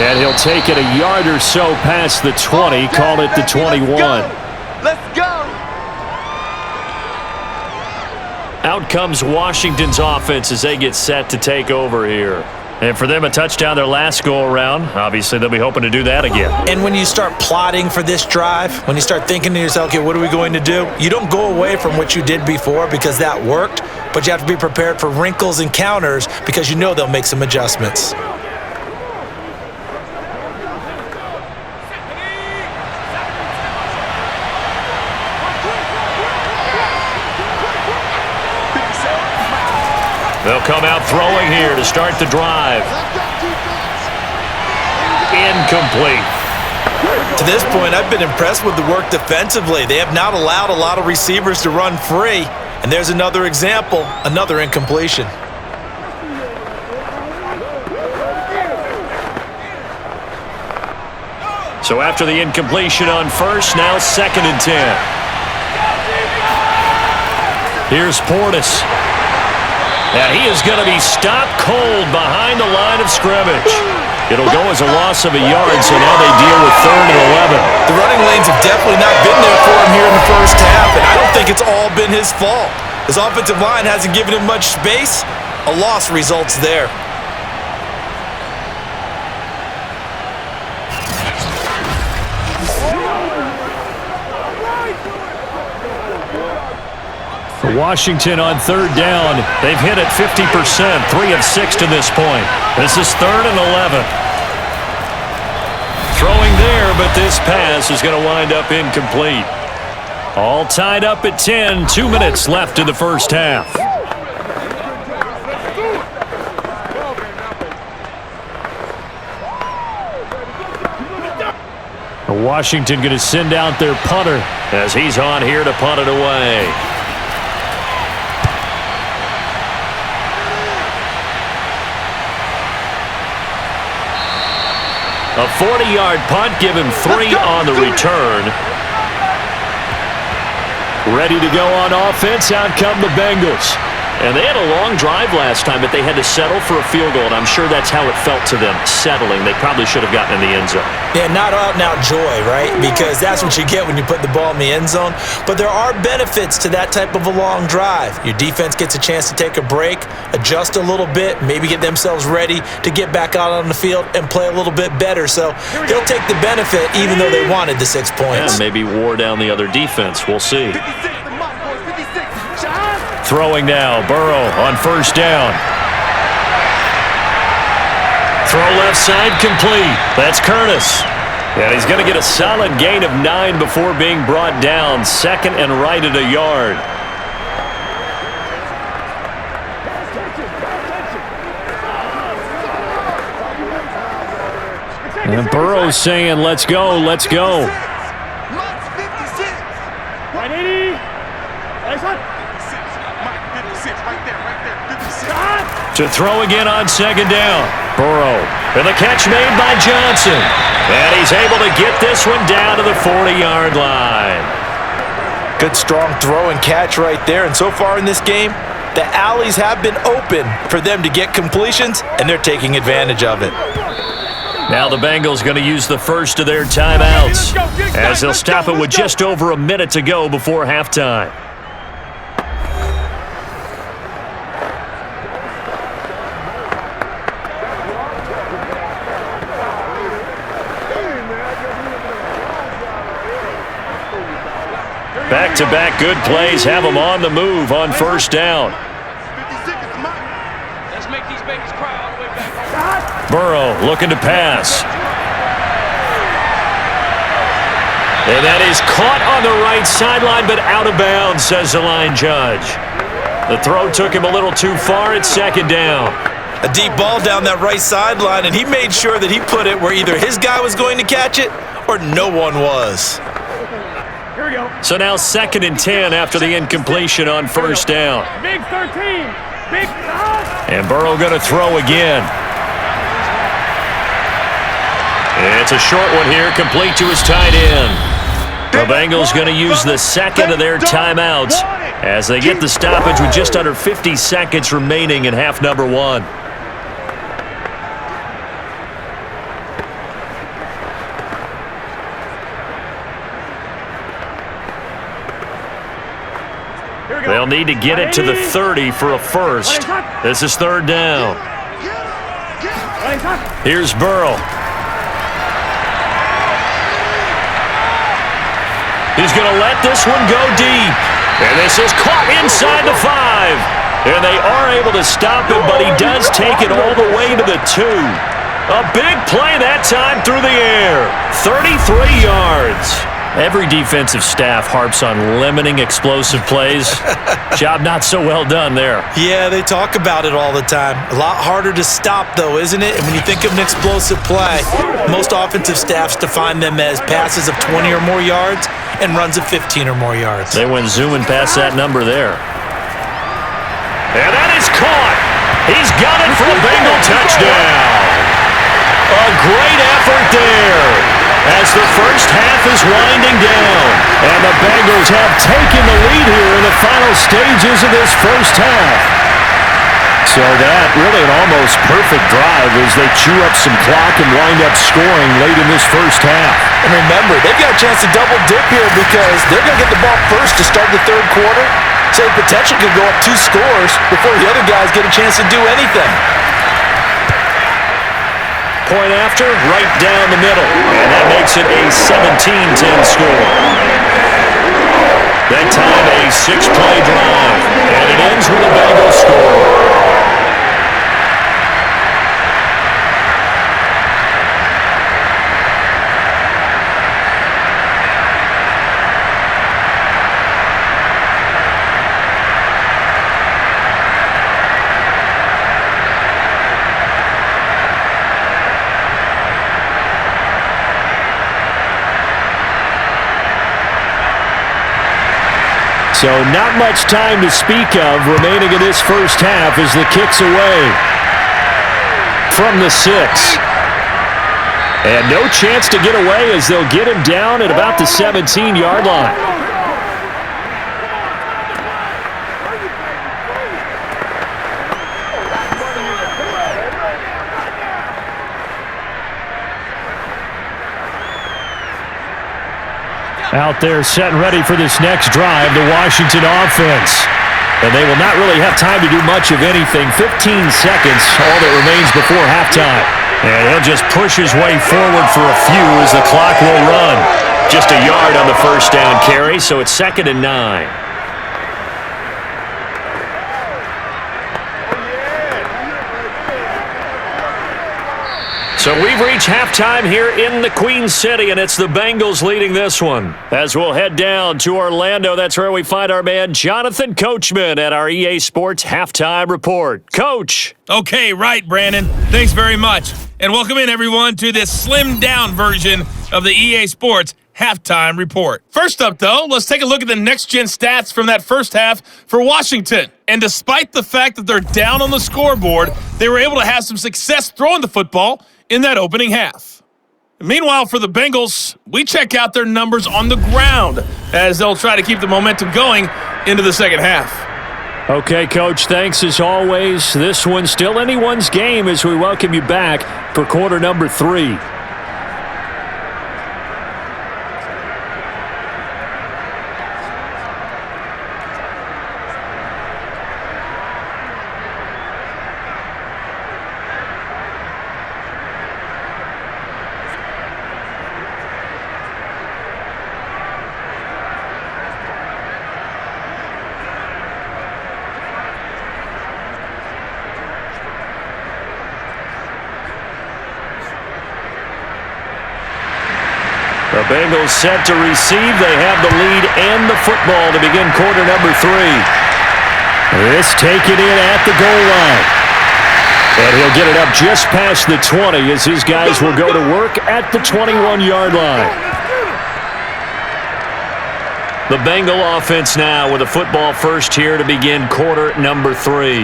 And he'll take it a yard or so past the 20, call it the 21. Let's go. Out comes Washington's offense as they get set to take over here. And for them, a touchdown their last go-around. Obviously, they'll be hoping to do that again. And when you start plotting for this drive, when you start thinking to yourself, okay, what are we going to do? You don't go away from what you did before because that worked, but you have to be prepared for wrinkles and counters because you know they'll make some adjustments. They'll come out throwing here to start the drive. Incomplete. To this point, I've been impressed with the work defensively. They have not allowed a lot of receivers to run free. And there's another example, another incompletion. So after the incompletion on first, now 2nd and 10. Here's Portis. And he is going to be stopped cold behind the line of scrimmage. It'll go as a loss of a yard, so now they deal with 3rd and 11. The running lanes have definitely not been there for him here in the first half, and I don't think it's all been his fault. His offensive line hasn't given him much space. A loss results there. Washington on 3rd down. They've hit it 50%, 3 of 6 to this point. This is 3rd and 11. Throwing there, but this pass is going to wind up incomplete. All tied up at 10, 2 minutes left in the first half. Washington going to send out their punter as he's on here to punt it away. A 40-yard punt, give him 3 on the return. Ready to go on offense, out come the Bengals. And they had a long drive last time, but they had to settle for a field goal, and I'm sure that's how it felt to them, settling. They probably should have gotten in the end zone. Yeah, not out-and-out joy, right? Because that's what you get when you put the ball in the end zone. But there are benefits to that type of a long drive. Your defense gets a chance to take a break, adjust a little bit, maybe get themselves ready to get back out on the field and play a little bit better. So they'll take the benefit even though they wanted the 6 points. Yeah, maybe wore down the other defense. We'll see. Throwing now, Burrow on 1st down. Throw left side complete. That's Curtis. And he's going to get a solid gain of 9 before being brought down. 2nd and right at a yard. And Burrow's saying, let's go, let's go. Right 80. Nice one. To throw again on 2nd down. Burrow. And the catch made by Johnson. And he's able to get this one down to the 40-yard line. Good, strong throw and catch right there. And so far in this game, the alleys have been open for them to get completions, and they're taking advantage of it. Now the Bengals going to use the first of their timeouts as they'll stop it with just over a minute to go before halftime. Back-to-back good plays have them on the move on 1st down. Let's make these babies cry all the way back. Burrow looking to pass. And that is caught on the right sideline, but out of bounds, says the line judge. The throw took him a little too far at 2nd down. A deep ball down that right sideline, and he made sure that he put it where either his guy was going to catch it or no one was. Here we go. So now 2nd and 10 after the incompletion on 1st down. Big 13. Big. And Burrow going to throw again. It's a short one here, complete to his tight end. The Bengals going to use the 2nd of their timeouts as they get the stoppage with just under 50 seconds remaining in half number 1. They'll need to get it to the 30 for a first. This is 3rd down. Here's Burrow. He's going to let this one go deep. And this is caught inside the 5. And they are able to stop him, but he does take it all the way to the 2. A big play that time through the air. 33 yards. Every defensive staff harps on limiting explosive plays. Job not so well done there. Yeah, they talk about it all the time. A lot harder to stop, though, isn't it? And when you think of an explosive play, most offensive staffs define them as passes of 20 or more yards and runs of 15 or more yards. They went zooming past that number there. And that is caught. He's got it for a Bengal touchdown. A great effort there as the first half is winding down. And the Bengals have taken the lead here in the final stages of this first half. So that really an almost perfect drive as they chew up some clock and wind up scoring late in this first half. And remember, they've got a chance to double dip here because they're going to get the ball first to start the third quarter. So the potential could go up 2 scores before the other guys get a chance to do anything. Point after, right down the middle. And that makes it a 17-10 score. That time a 6-play drive. And it ends with a Bengals score. So not much time to speak of remaining in this first half as the kick's away from the 6. And no chance to get away as they'll get him down at about the 17-yard line. Out there set and ready for this next drive, the Washington offense. And they will not really have time to do much of anything. 15 seconds, all that remains before halftime. And he'll just push his way forward for a few as the clock will run. Just a yard on the first down carry, so it's 2nd and 9. So we've reached halftime here in the Queen City, and it's the Bengals leading this one. As we'll head down to Orlando, that's where we find our man Jonathan Coachman at our EA Sports Halftime Report. Coach. Okay, right, Brandon. Thanks very much. And welcome in, everyone, to this slimmed-down version of the EA Sports Halftime Report. First up, though, let's take a look at the next-gen stats from that first half for Washington. And despite the fact that they're down on the scoreboard, they were able to have some success throwing the football in that opening half. Meanwhile, for the Bengals, we check out their numbers on the ground as they'll try to keep the momentum going into the second half. Okay, Coach, thanks as always. This one's still anyone's game as we welcome you back for quarter number 3. The Bengals set to receive. They have the lead and the football to begin quarter number 3. This taken in at the goal line. And he'll get it up just past the 20 as his guys will go to work at the 21-yard line. The Bengal offense now with a football first here to begin quarter number 3.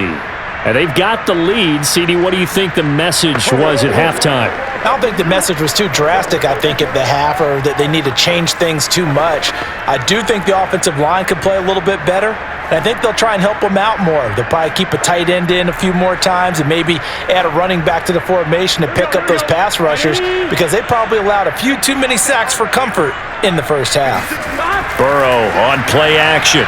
And they've got the lead. CD, what do you think the message was at halftime? I don't think the message was too drastic, I think, at the half, or that they need to change things too much. I do think the offensive line could play a little bit better, and I think they'll try and help them out more. They'll probably keep a tight end in a few more times and maybe add a running back to the formation to pick up those pass rushers because they probably allowed a few too many sacks for comfort in the first half. Burrow on play action.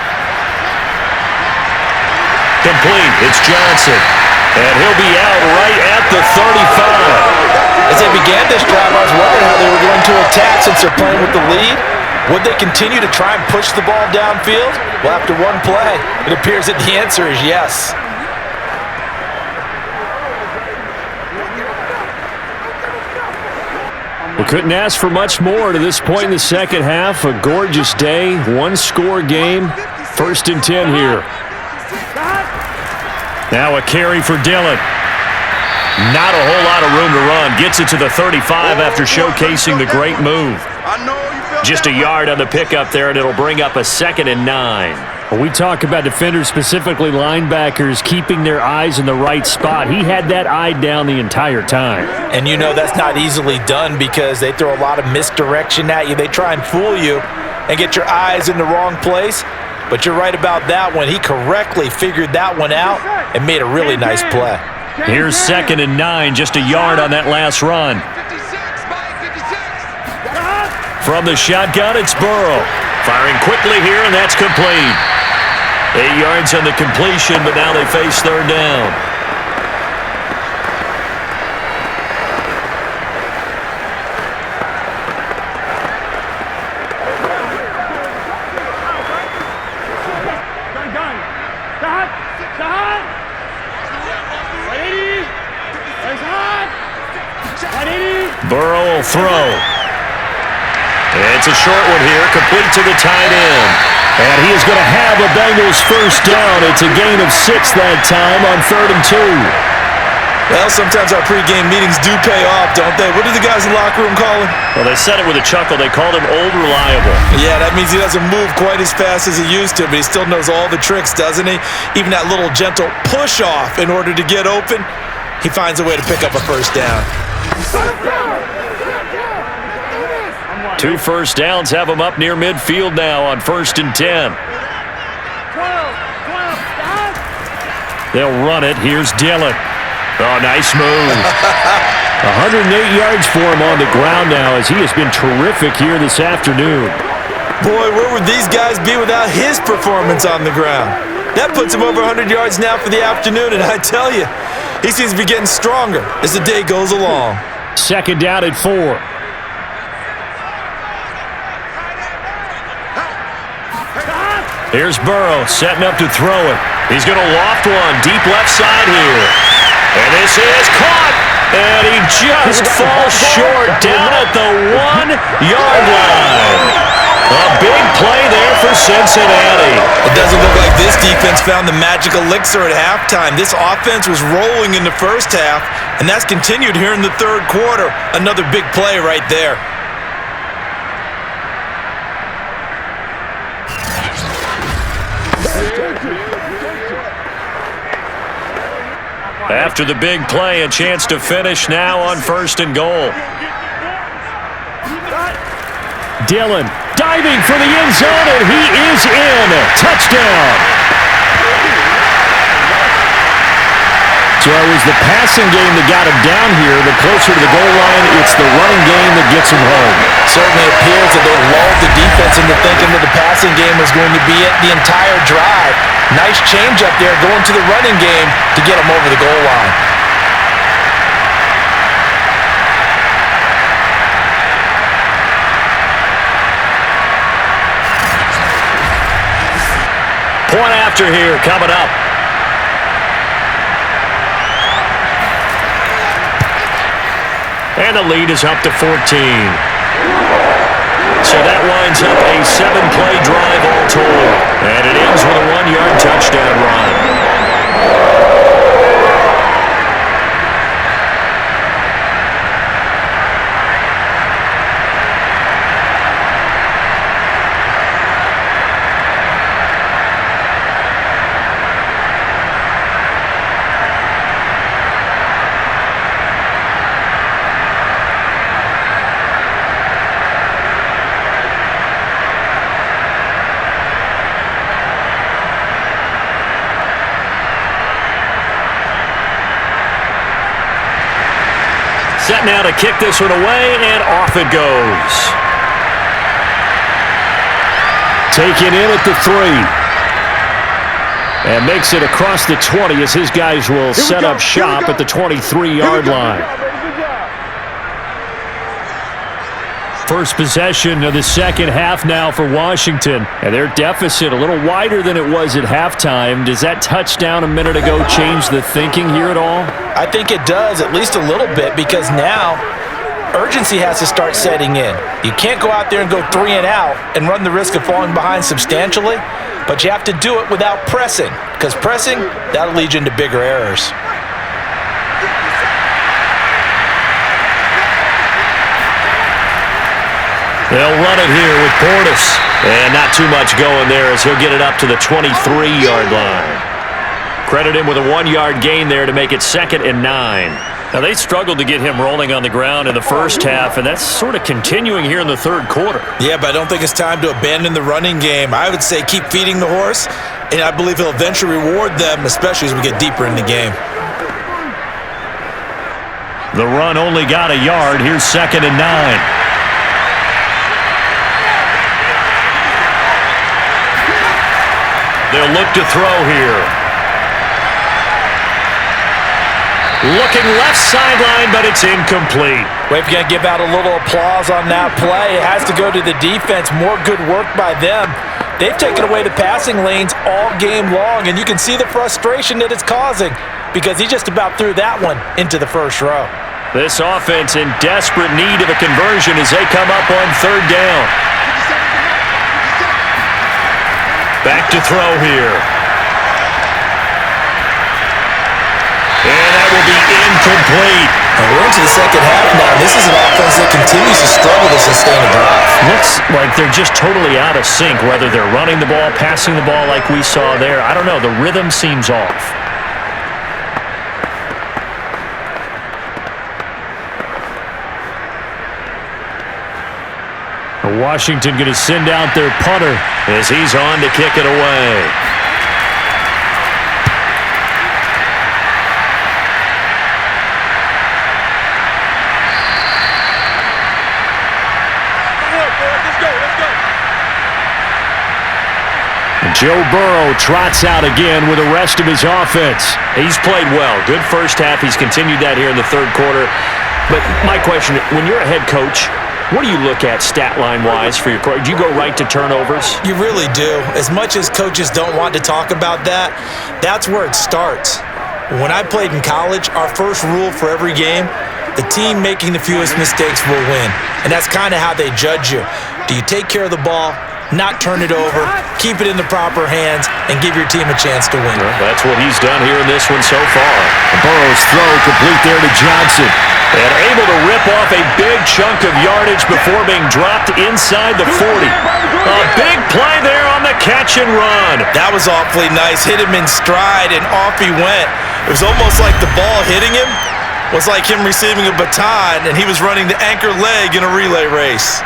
Complete. It's Johnson. And he'll be out right at the 35. As they began this drive, I was wondering how they were going to attack since they're playing with the lead. Would they continue to try and push the ball downfield? Well, after one play, it appears that the answer is yes. Well, Couldn't ask for much more to this point in the second half. A gorgeous day, one-score game. 1st and 10 here. Now a carry for Dillon. Not a whole lot of room to run. Gets it to the 35 after showcasing the great move. Just a yard on the pickup there, and it'll bring up a 2nd and 9. When we talk about defenders, specifically linebackers, keeping their eyes in the right spot, he had that eye down the entire time. And you know that's not easily done because they throw a lot of misdirection at you. They try and fool you and get your eyes in the wrong place. But you're right about that one. He correctly figured that one out and made a really nice play. Here's 2nd and 9, just a yard on that last run. From the shotgun, it's Burrow. Firing quickly here, and that's complete. 8 yards on the completion, but now they face 3rd down. Burrow will throw. It's a short one here, complete to the tight end. And he is going to have a Bengals 1st down. It's a gain of 6 that time on 3rd and 2. Well, sometimes our pregame meetings do pay off, don't they? What do the guys in the locker room call him? Well, they said it with a chuckle. They called him Old Reliable. Yeah, that means he doesn't move quite as fast as he used to, but he still knows all the tricks, doesn't he? Even that little gentle push-off in order to get open, he finds a way to pick up a 1st down. 2 first downs have him up near midfield now on 1st and 10. They'll run it. Here's Dillon. Oh, nice move. 108 yards for him on the ground now as he has been terrific here this afternoon. Boy, where would these guys be without his performance on the ground? That puts him over 100 yards now for the afternoon, and I tell you, he seems to be getting stronger as the day goes along. 2nd down at 4. Here's Burrow setting up to throw it. He's going to loft one deep left side here. And this is caught. And he just falls short down at the 1-yard line. A big play there for Cincinnati. It doesn't look like this defense found the magic elixir at halftime. This offense was rolling in the first half, and that's continued here in the 3rd quarter. Another big play right there. After the big play, a chance to finish now on 1st and goal. Dillon diving for the end zone, and he is in. Touchdown. So it was the passing game that got him down here. The closer to the goal line, it's the running game that gets him home. Certainly appears that they lulled the defense into thinking that the passing game was going to be it the entire drive. Nice change up there going to the running game to get him over the goal line. Point after here coming up. And the lead is up to 14. So that winds up a 7-play drive all told. And it ends with a 1-yard touchdown run. Set now to kick this one away, and off it goes. Taken in at the 3. And makes it across the 20 as his guys will set up shop at the 23-yard line. First possession of the second half now for Washington. And their deficit a little wider than it was at halftime. Does that touchdown a minute ago change the thinking here at all? I think it does, at least a little bit, because now urgency has to start setting in. You can't go out there and go 3 and out and run the risk of falling behind substantially, but you have to do it without pressing, because pressing, that'll lead you into bigger errors. They'll run it here with Portis. And not too much going there as he'll get it up to the 23-yard line. Credit him with a 1-yard gain there to make it 2nd and 9. Now, they struggled to get him rolling on the ground in the first half, and that's sort of continuing here in the third quarter. Yeah, but I don't think it's time to abandon the running game. I would say keep feeding the horse, and I believe he'll eventually reward them, especially as we get deeper in the game. The run only got a yard. Here's 2nd and 9. They'll look to throw here. Looking left sideline, but it's incomplete. Well, if you're going to give out a little applause on that play, it has to go to the defense. More good work by them. They've taken away the passing lanes all game long, and you can see the frustration that it's causing because he just about threw that one into the first row. This offense in desperate need of a conversion as they come up on 3rd down. Back to throw here. And that will be incomplete. And we're into the second half now. This is an offense that continues to struggle to sustain a drive. Looks like they're just totally out of sync, whether they're running the ball, passing the ball like we saw there. I don't know. The rhythm seems off. Washington going to send out their punter as he's on to kick it away. Joe Burrow trots out again with the rest of his offense. He's played well. Good first half. He's continued that here in the third quarter. But my question, when you're a head coach, what do you look at stat line-wise for your quarterback? Do you go right to turnovers? You really do. As much as coaches don't want to talk about that, that's where it starts. When I played in college, our first rule for every game, the team making the fewest mistakes will win. And that's kind of how they judge you. Do you take care of the ball, not turn it over, keep it in the proper hands, and give your team a chance to win? Well, that's what he's done here in this one so far. Burrow's throw complete there to Johnson. And able to rip off a big chunk of yardage before being dropped inside the 40. A big play there on the catch and run. That was awfully nice. Hit him in stride, and off he went. It was almost like the ball hitting him was like him receiving a baton, and he was running the anchor leg in a relay race.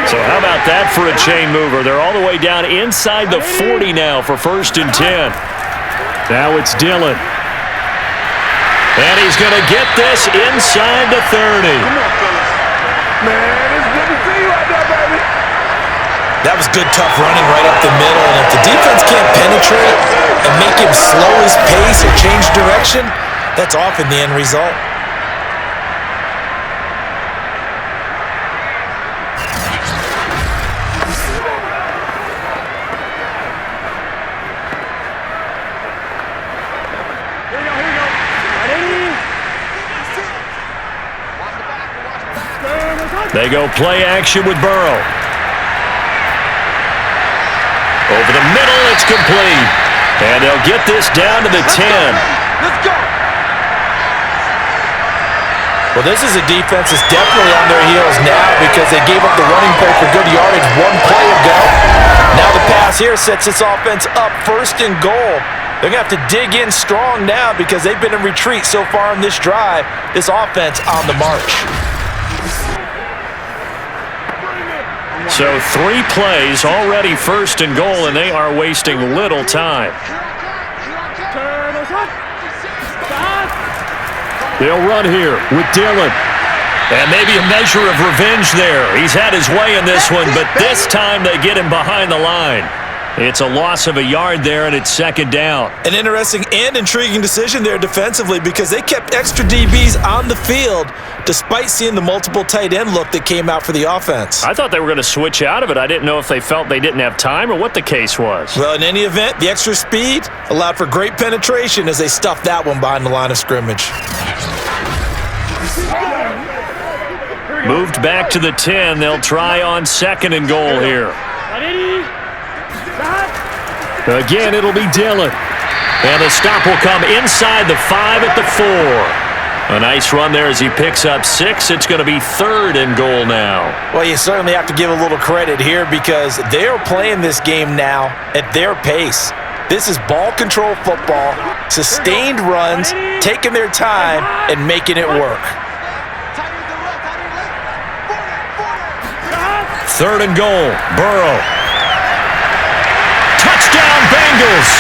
So how about that for a chain mover? They're all the way down inside the 40 now for 1st and 10. Now it's Dillon. And he's going to get this inside the 30. Man, it's good to see you out there, baby. That was good, tough running right up the middle. And if the defense can't penetrate and make him slow his pace or change direction, that's often the end result. They go play action with Burrow. Over the middle, it's complete. And they'll get this down to the 10. Let's go. Well, this is a defense that's definitely on their heels now because they gave up the running play for good yardage one play ago. Now the pass here sets this offense up 1st and goal. They're going to have to dig in strong now because they've been in retreat so far in this drive. This offense on the march. So 3 plays already 1st and goal, and they are wasting little time. They'll run here with Dillon. And maybe a measure of revenge there. He's had his way in this one, but this time they get him behind the line. It's a loss of a yard there, and it's second down. An interesting and intriguing decision there defensively because they kept extra DBs on the field despite seeing the multiple tight end look that came out for the offense. I thought they were going to switch out of it. I didn't know if they felt they didn't have time or what the case was. Well, in any event, the extra speed allowed for great penetration as they stuffed that one behind the line of scrimmage. Moved back to the 10. They'll try on second and goal here. Again, it'll be Dillon. And the stop will come inside the 5 at the 4. A nice run there as he picks up 6. It's going to be third and goal now. Well, you certainly have to give a little credit here because they're playing this game now at their pace. This is ball control football, sustained runs, taking their time, and making it work. Third and goal, Burrow. Touchdown, Bengals!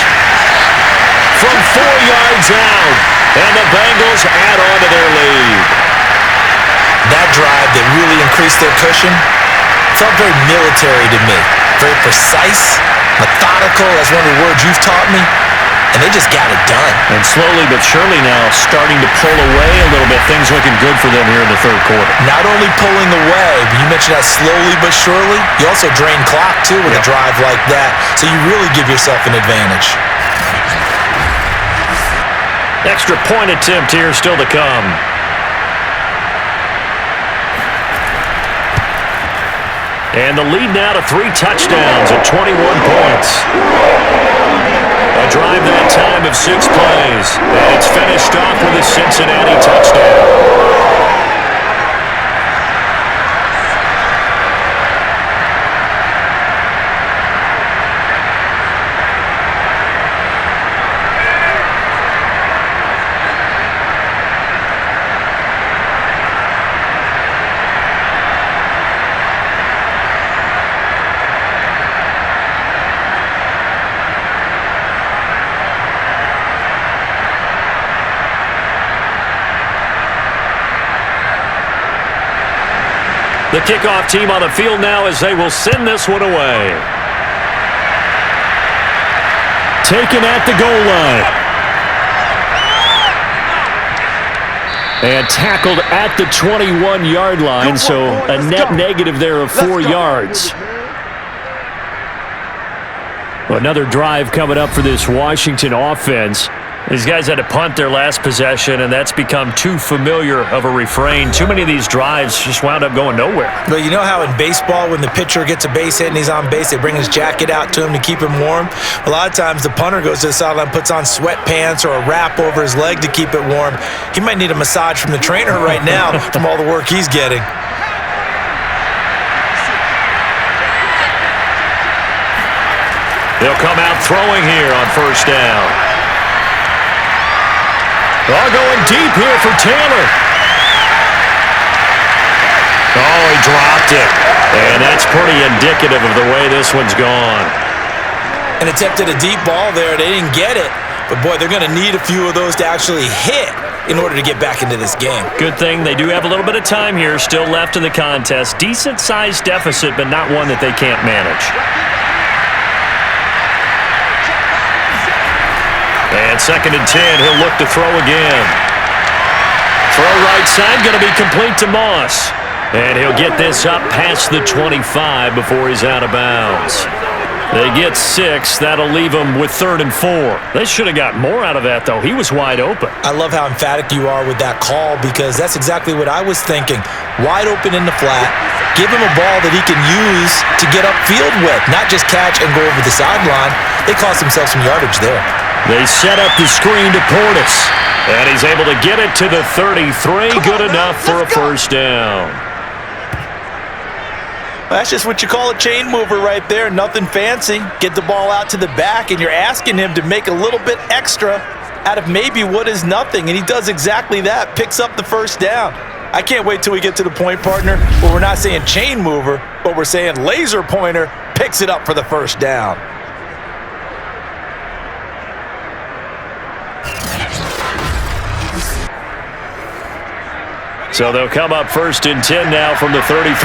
From 4 yards out, and the Bengals add on to their lead. That drive that really increased their cushion felt very military to me. Very precise, methodical, that's one of the words you've taught me, and they just got it done. And slowly but surely now starting to pull away a little bit. Things looking good for them here in the third quarter. Not only pulling away, but you mentioned that slowly but surely, you also drain clock too with a drive like that, so you really give yourself an advantage. Extra point attempt here still to come. And the lead now to 3 touchdowns at 21 points. A drive that time of 6 plays. And it's finished off with a Cincinnati touchdown. The kickoff team on the field now as they will send this one away. Taken at the goal line. And tackled at the 21-yard line, so a net negative there of 4 yards. Another drive coming up for this Washington offense. These guys had to punt their last possession, and that's become too familiar of a refrain. Too many of these drives just wound up going nowhere. But you know how in baseball, when the pitcher gets a base hit and he's on base, they bring his jacket out to him to keep him warm? A lot of times the punter goes to the sideline, puts on sweatpants or a wrap over his leg to keep it warm. He might need a massage from the trainer right now from all the work he's getting. They'll come out throwing here on first down. All going deep here for Taylor. Oh, he dropped it. And that's pretty indicative of the way this one's gone. And attempted a deep ball there. They didn't get it. But, boy, they're going to need a few of those to actually hit in order to get back into this game. Good thing they do have a little bit of time here still left in the contest. Decent-sized deficit, but not one that they can't manage. And second and 10, he'll look to throw again. Throw right side, going to be complete to Moss. And he'll get this up past the 25 before he's out of bounds. They get 6. That'll leave them with 3rd and 4. They should have got more out of that, though. He was wide open. I love how emphatic you are with that call because that's exactly what I was thinking. Wide open in the flat. Give him a ball that he can use to get upfield with, not just catch and go over the sideline. They cost themselves some yardage there. They set up the screen to Portis, and he's able to get it to the 33. Good enough for a first down. That's just what you call a chain mover right there. Nothing fancy. Get the ball out to the back, and you're asking him to make a little bit extra out of maybe what is nothing, and he does exactly that, picks up the first down. I can't wait till we get to the point, partner, where we're not saying chain mover, but we're saying laser pointer picks it up for the first down. So they'll come up 1st and 10 now from the 33.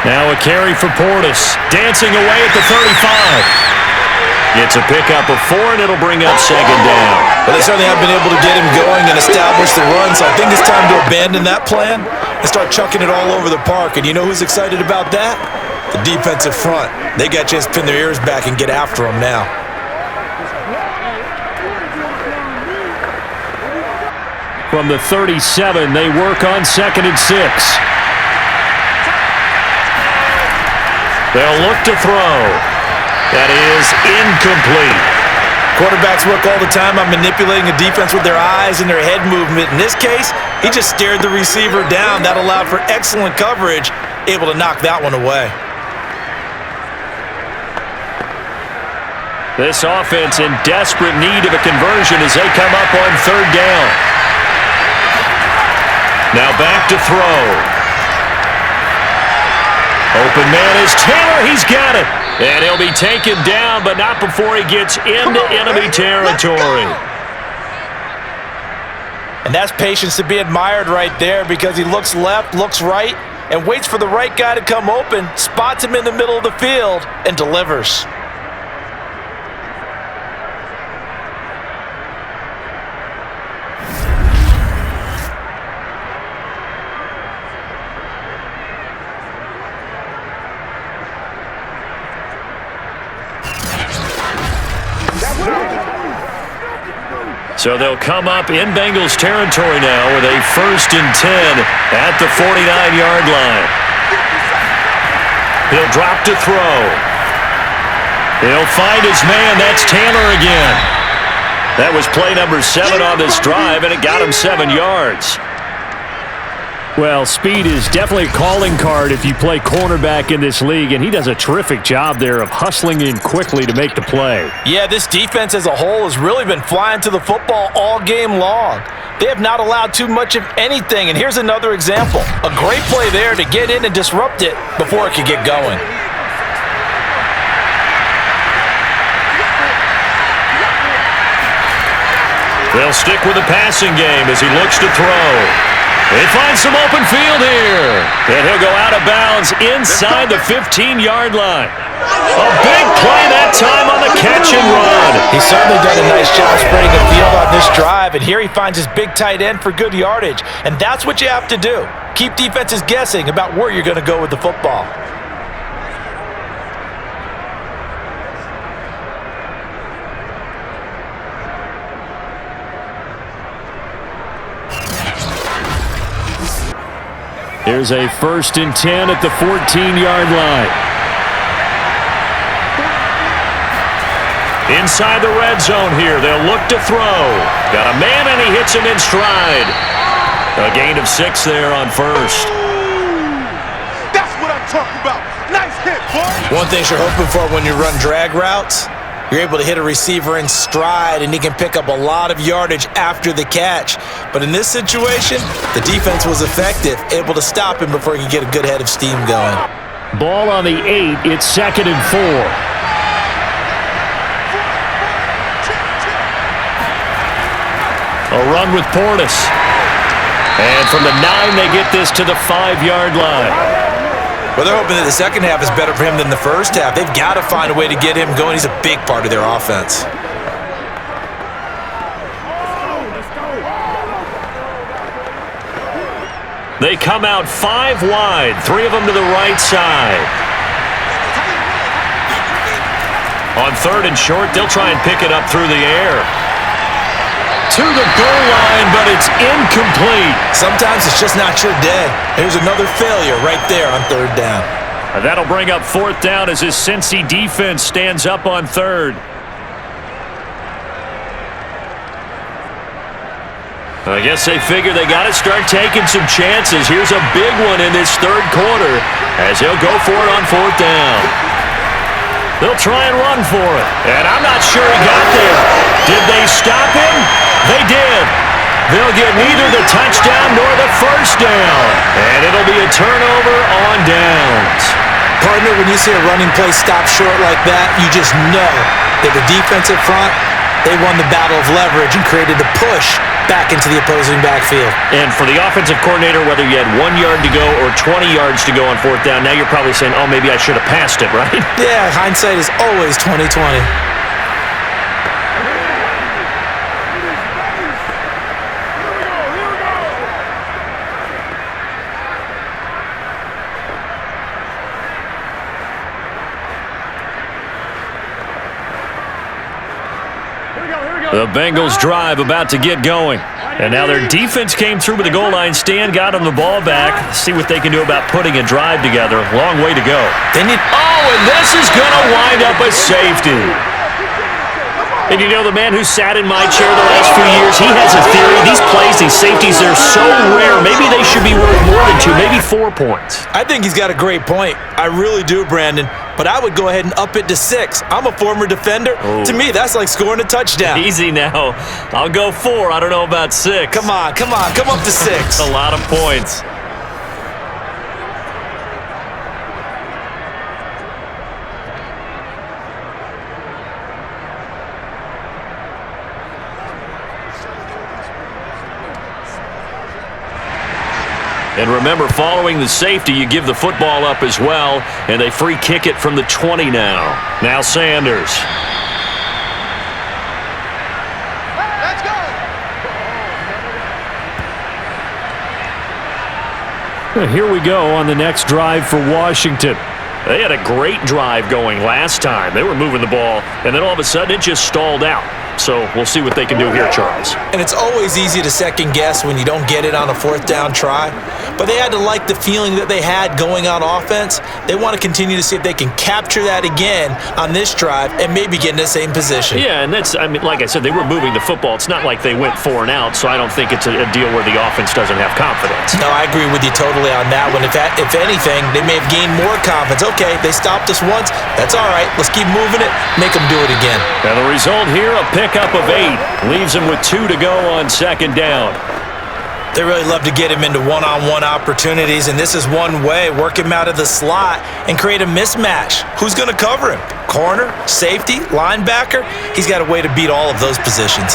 Now a carry for Portis. Dancing away at the 35. Gets a pickup of 4, and it'll bring up second down. Well, they certainly have been able to get him going and establish the run, so I think it's time to abandon that plan and start chucking it all over the park. And you know who's excited about that? The defensive front. They got a chance to pin their ears back and get after him now. From the 37, they work on 2nd and 6. They'll look to throw. That is incomplete. Quarterbacks work all the time on manipulating a defense with their eyes and their head movement. In this case, he just stared the receiver down. That allowed for excellent coverage, able to knock that one away. This offense in desperate need of a conversion as they come up on 3rd down. Now back to throw. Open man is Taylor. He's got it. And he'll be taken down, but not before he gets into enemy territory. And that's patience to be admired right there, because he looks left, looks right, and waits for the right guy to come open, spots him in the middle of the field, and delivers. So they'll come up in Bengals territory now with a 1st and 10 at the 49-yard line. He'll drop to throw. He'll find his man. That's Taylor again. That was play number 7 on this drive, and it got him 7 yards. Well, speed is definitely a calling card if you play cornerback in this league, and he does a terrific job there of hustling in quickly to make the play. Yeah, this defense as a whole has really been flying to the football all game long. They have not allowed too much of anything, and here's another example. A great play there to get in and disrupt it before it could get going. They'll stick with the passing game as he looks to throw. He finds some open field here. And he'll go out of bounds inside the 15-yard line. A big play that time on the catch and run. He's certainly done a nice job spreading the field on this drive, and here he finds his big tight end for good yardage. And that's what you have to do. Keep defenses guessing about where you're going to go with the football. Here's a 1st and 10 at the 14-yard line. Inside the red zone here, they'll look to throw. Got a man, and he hits him in stride. A gain of 6 there on 1st. That's what I'm talking about. Nice hit, boy. One thing you're hoping for when you run drag routes, you're able to hit a receiver in stride, and he can pick up a lot of yardage after the catch. But in this situation, the defense was effective, able to stop him before he could get a good head of steam going. Ball on the 8. It's 2nd and 4. A run with Portis. And from the 9, they get this to the 5-yard line. Well, they're hoping that the second half is better for him than the first half. They've got to find a way to get him going. He's a big part of their offense. They come out 5 wide, 3 of them to the right side. On 3rd and short, they'll try and pick it up through the air. To the goal line, but it's incomplete. Sometimes it's just not your day. Here's another failure right there on 3rd down. That'll bring up 4th down as his Cincy defense stands up on 3rd. I guess they figure they got to start taking some chances. Here's a big one in this 3rd quarter as he'll go for it on 4th down. They'll try and run for it, and I'm not sure he got there. Did they stop him? They did. They'll get neither the touchdown nor the 1st down, and it'll be a turnover on downs. Partner, when you see a running play stop short like that, you just know that the defensive front They won the battle of leverage and created a push back into the opposing backfield. And for the offensive coordinator, whether you had 1 yard to go or 20 yards to go on fourth down, now you're probably saying, oh, maybe I should have passed it, right? Yeah, hindsight is always 20/20. The Bengals drive about to get going. And now their defense came through with the goal line stand, got them the ball back. See what they can do about putting a drive together. Long way to go. They need... Oh, and this is going to wind up a safety. And you know, the man who sat in my chair the last few years, he has a theory. These plays, these safeties, they're so rare. Maybe they should be worth more than 2, maybe 4 points. I think he's got a great point. I really do, Brandon. But I would go ahead and up it to 6. I'm a former defender. To me, that's like scoring a touchdown. Easy now. I'll go 4. I don't know about 6. Come on. Come up to 6. A lot of points. And remember, following the safety, you give the football up as well, and they free kick it from the 20 now. Now Sanders. Let's go. Well, here we go on the next drive for Washington. They had a great drive going last time. They were moving the ball, and then all of a sudden it just stalled out. So we'll see what they can do here, Charles. And it's always easy to second guess when you don't get it on a fourth down try. But they had to like the feeling that they had going on offense. They want to continue to see if they can capture that again on this drive and maybe get in the same position. Yeah, and that's, I mean, like I said, they were moving the football. It's not like they went 4 and out, so I don't think it's a deal where the offense doesn't have confidence. No, I agree with you totally on that one. If anything, they may have gained more confidence. Okay, they stopped us once. That's all right. Let's keep moving it. Make them do it again. And the result here, a pickup of 8. Leaves them with 2 to go on second down. They really love to get him into one-on-one opportunities, and this is one way. Work him out of the slot and create a mismatch. Who's going to cover him? Corner, safety, linebacker? He's got a way to beat all of those positions.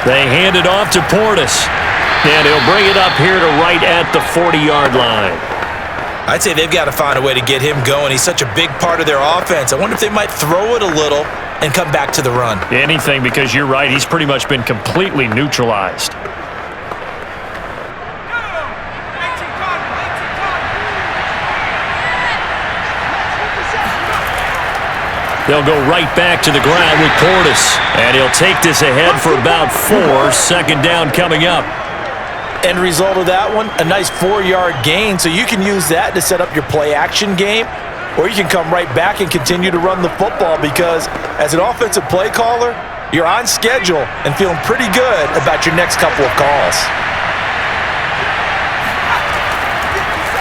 They hand it off to Portis, and he'll bring it up here to right at the 40-yard line. I'd say they've got to find a way to get him going. He's such a big part of their offense. I wonder if they might throw it a little and come back to the run. Anything, because you're right. He's pretty much been completely neutralized. They'll go right back to the ground with Portis. And he'll take this ahead for about 4. Second down coming up. End result of that one, a nice 4-yard gain. So you can use that to set up your play-action game, or you can come right back and continue to run the football because as an offensive play caller, you're on schedule and feeling pretty good about your next couple of calls.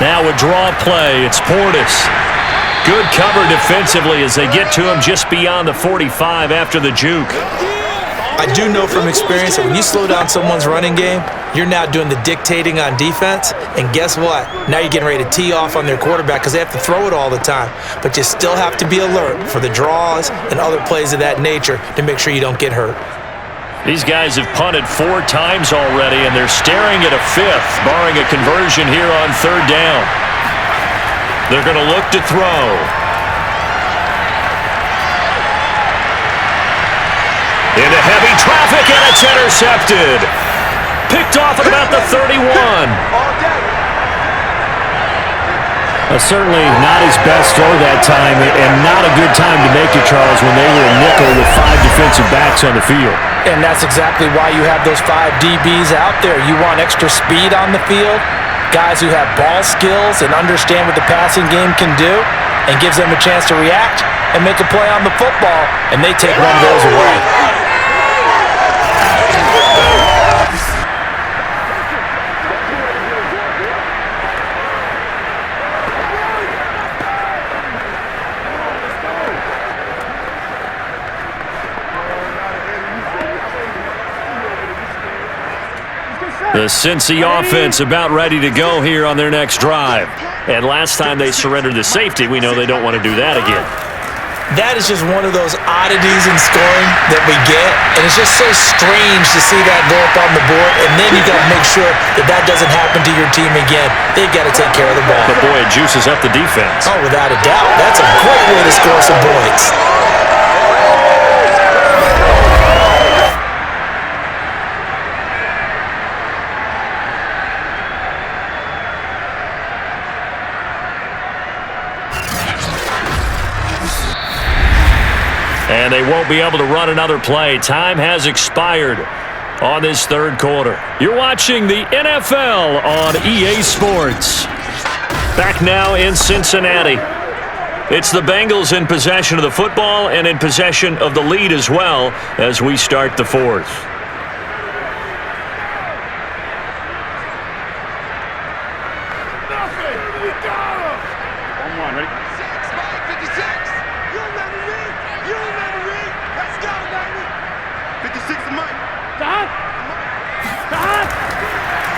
Now a draw play. It's Portis. Good cover defensively as they get to him just beyond the 45 after the juke. I do know from experience that when you slow down someone's running game, you're now doing the dictating on defense, and guess what? Now you're getting ready to tee off on their quarterback because they have to throw it all the time. But you still have to be alert for the draws and other plays of that nature to make sure you don't get hurt. These guys have punted 4 times already, and they're staring at a 5th, barring a conversion here on 3rd down. They're going to look to throw. Into heavy traffic, and it's intercepted. Picked off at about the 31. Certainly not his best throw that time, and not a good time to make it, Charles, when they were a nickel with 5 defensive backs on the field. And that's exactly why you have those 5 DBs out there. You want extra speed on the field, guys who have ball skills and understand what the passing game can do, and gives them a chance to react and make a play on the football, and they take one of those away. The Cincy offense about ready to go here on their next drive. And last time they surrendered the safety, we know they don't want to do that again. That is just one of those oddities in scoring that we get, and it's just so strange to see that go up on the board, and then you got to make sure that that doesn't happen to your team again. They've got to take care of the ball. But boy, it juices up the defense. Oh, without a doubt. That's a great way to score some points. And they won't be able to run another play. Time has expired on this third quarter. You're watching the NFL on EA Sports. Back now in Cincinnati. It's the Bengals in possession of the football and in possession of the lead as well as we start the fourth.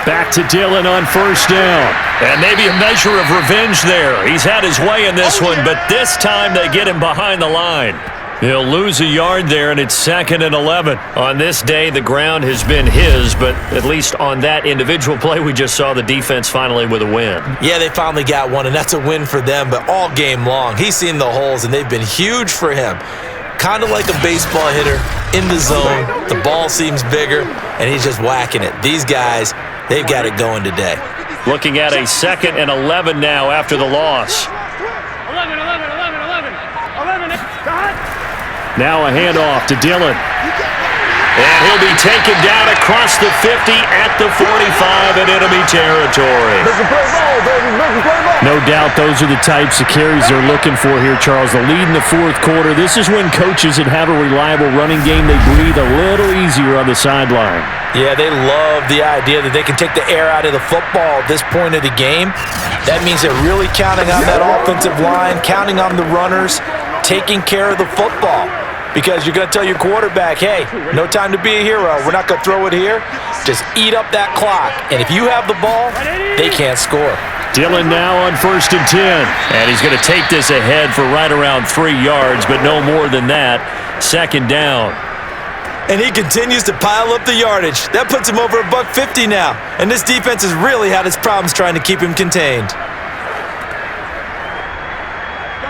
Back to Dillon on first down. And maybe a measure of revenge there. He's had his way in this one, but this time they get him behind the line. He'll lose a yard there, and it's 2nd and 11. On this day, the ground has been his, but at least on that individual play, we just saw the defense finally with a win. Yeah, they finally got one, and that's a win for them, but all game long, he's seen the holes, and they've been huge for him. Kind of like a baseball hitter in the zone. The ball seems bigger, and he's just whacking it. These guys, they've got it going today. Looking at a 2nd and 11 now after the loss. 11. Now a handoff to Dillon. And he'll be taken down across the 50 at the 45 in enemy territory. No doubt those are the types of carries they're looking for here, Charles. The lead in the fourth quarter. This is when coaches that have a reliable running game, they breathe a little easier on the sideline. Yeah, they love the idea that they can take the air out of the football at this point of the game. That means they're really counting on that offensive line, counting on the runners, taking care of the football. Because you're going to tell your quarterback, hey, no time to be a hero. We're not going to throw it here. Just eat up that clock. And if you have the ball, they can't score. Dillon now on 1st and 10. And he's going to take this ahead for right around 3 yards, but no more than that. 2nd down. And he continues to pile up the yardage. That puts him over $150 now. And this defense has really had its problems trying to keep him contained.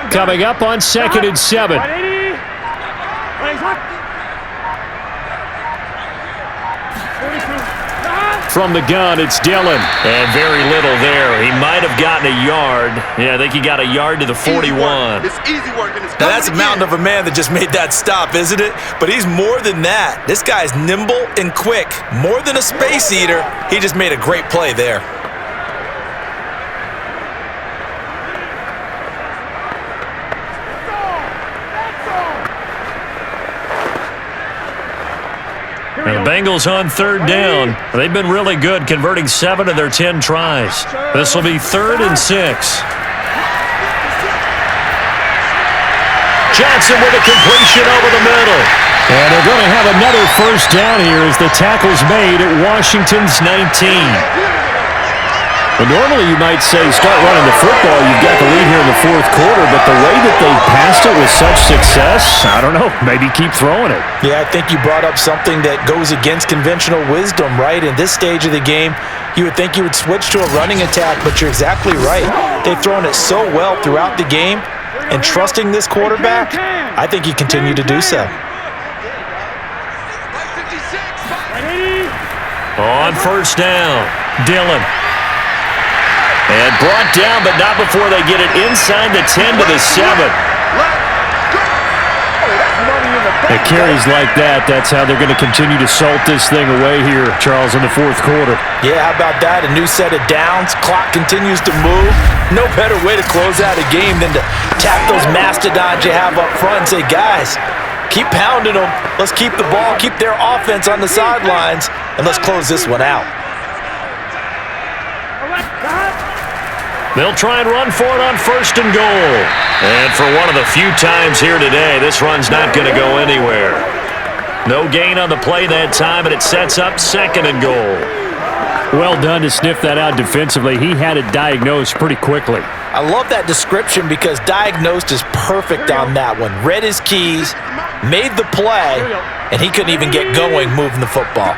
Coming up on 2nd and 7. From the gun, it's Dillon. And very little there. He might have gotten a yard. Yeah, I think he got a yard to the 41. It's easy work. Now, that's a mountain of a man that just made that stop, isn't it? But he's more than that. This guy's nimble and quick. More than a space eater. He just made a great play there. And the Bengals on 3rd down. They've been really good, converting 7 of their 10 tries. This will be 3rd and 6. Johnson with a completion over the middle. And they're going to have another first down here as the tackle's made at Washington's 19. But normally you might say start running the football. You've got the lead here in the fourth quarter, but the way that they've passed it with such success, I don't know, maybe keep throwing it. Yeah, I think you brought up something that goes against conventional wisdom, right? In this stage of the game, you would think you would switch to a running attack, but you're exactly right. They've thrown it so well throughout the game, and trusting this quarterback, I think you continue to do so. On first down, Dillon. And brought down, but not before they get it inside the 10 to the 7. The carries like that, that's how they're going to continue to salt this thing away here, Charles, in the fourth quarter. Yeah, how about that? A new set of downs. Clock continues to move. No better way to close out a game than to tap those mastodons you have up front and say, guys, keep pounding them. Let's keep the ball, keep their offense on the sidelines, and let's close this one out. They'll try and run for it on 1st and goal. And for one of the few times here today, this run's not going to go anywhere. No gain on the play that time, and it sets up 2nd and goal. Well done to sniff that out defensively. He had it diagnosed pretty quickly. I love that description because diagnosed is perfect on that one. Read his keys, made the play, and he couldn't even get going moving the football.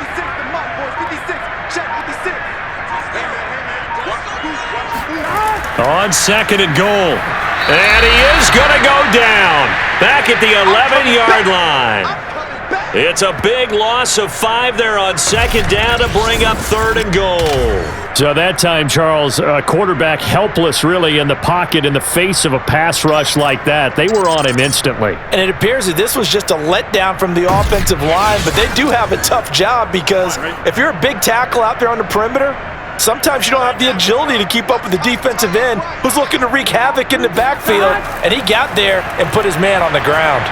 On second and goal. And he is going to go down. Back at the 11-yard line. It's a big loss of 5 there on second down to bring up third and goal. So that time, Charles, quarterback helpless really in the pocket in the face of a pass rush like that. They were on him instantly. And it appears that this was just a letdown from the offensive line, but they do have a tough job because if you're a big tackle out there on the perimeter, sometimes you don't have the agility to keep up with the defensive end who's looking to wreak havoc in the backfield, and he got there and put his man on the ground.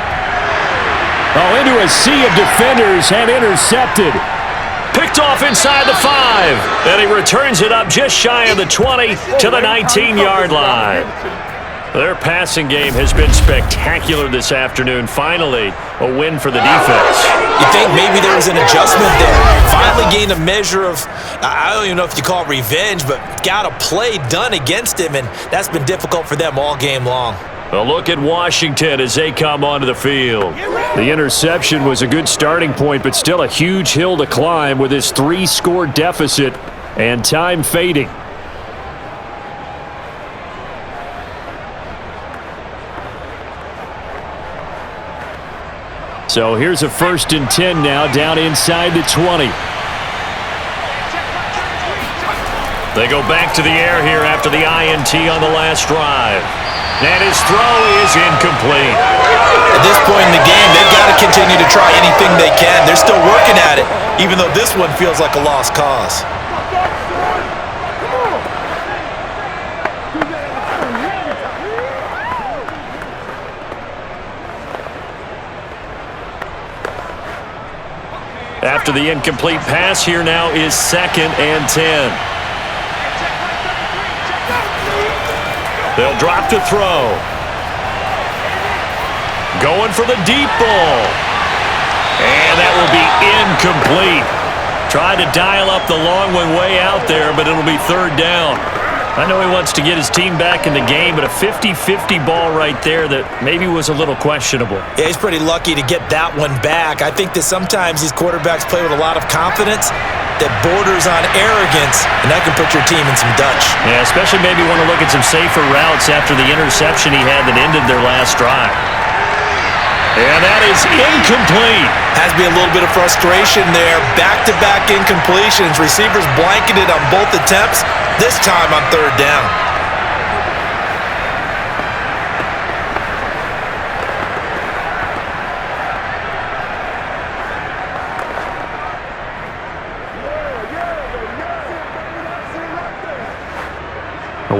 Oh, into a sea of defenders and intercepted. Picked off inside the 5, and he returns it up just shy of the 20 to the 19-yard line. Their passing game has been spectacular this afternoon. Finally, a win for the defense. You think maybe there was an adjustment there. Finally gained a measure of, I don't even know if you call it revenge, but got a play done against him, and that's been difficult for them all game long. A look at Washington as they come onto the field. The interception was a good starting point, but still a huge hill to climb with his 3-score deficit and time fading. So here's a 1st and 10 now, down inside the 20. They go back to the air here after the INT on the last drive. And his throw is incomplete. At this point in the game, they've got to continue to try anything they can. They're still working at it, even though this one feels like a lost cause. After the incomplete pass, here now is 2nd and 10. They'll drop to throw. Going for the deep ball. And that will be incomplete. Tried to dial up the long one way out there, but it'll be 3rd down. I know he wants to get his team back in the game, but a 50-50 ball right there that maybe was a little questionable. Yeah, he's pretty lucky to get that one back. I think that sometimes these quarterbacks play with a lot of confidence that borders on arrogance, and that can put your team in some Dutch. Yeah, especially maybe want to look at some safer routes after the interception he had that ended their last drive. And that is incomplete. Has to be a little bit of frustration there. Back-to-back incompletions. Receivers blanketed on both attempts, this time on 3rd down.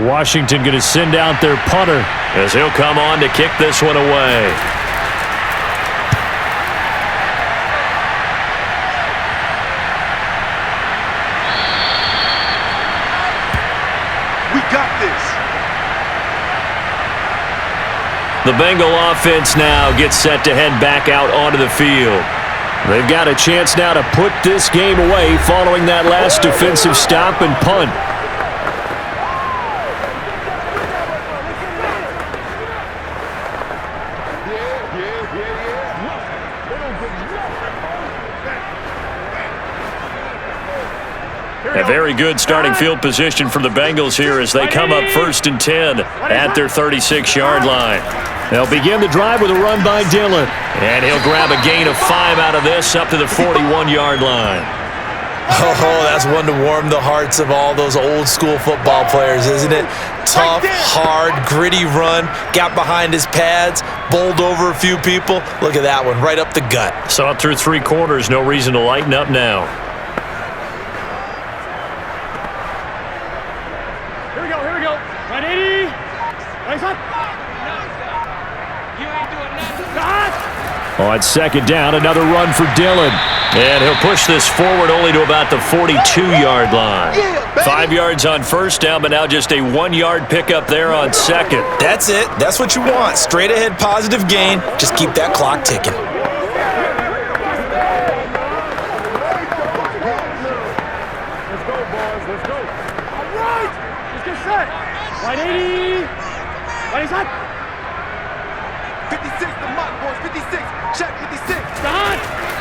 Washington going to send out their punter as he'll come on to kick this one away. We got this. The Bengal offense now gets set to head back out onto the field. They've got a chance now to put this game away following that last defensive stop and punt. A very good starting field position for the Bengals here as they come up 1st and 10 at their 36-yard line. They'll begin the drive with a run by Dillon. And he'll grab a gain of 5 out of this up to the 41-yard line. Oh, that's one to warm the hearts of all those old-school football players, isn't it? Tough, hard, gritty run, got behind his pads, bowled over a few people. Look at that one, right up the gut. Saw it through 3 quarters, no reason to lighten up now. Here we go. 180. Nice up. On 2nd down, another run for Dillon. And he'll push this forward only to about the 42-yard line. 5 yards on 1st down, but now just a 1-yard pickup there on 2nd. That's it. That's what you want. Straight ahead positive gain. Just keep that clock ticking. Let's go, boys. Let's go. All right. Let's get set. Right 80. Right inside. 56, the mark, boys. 56. Check 56. Start.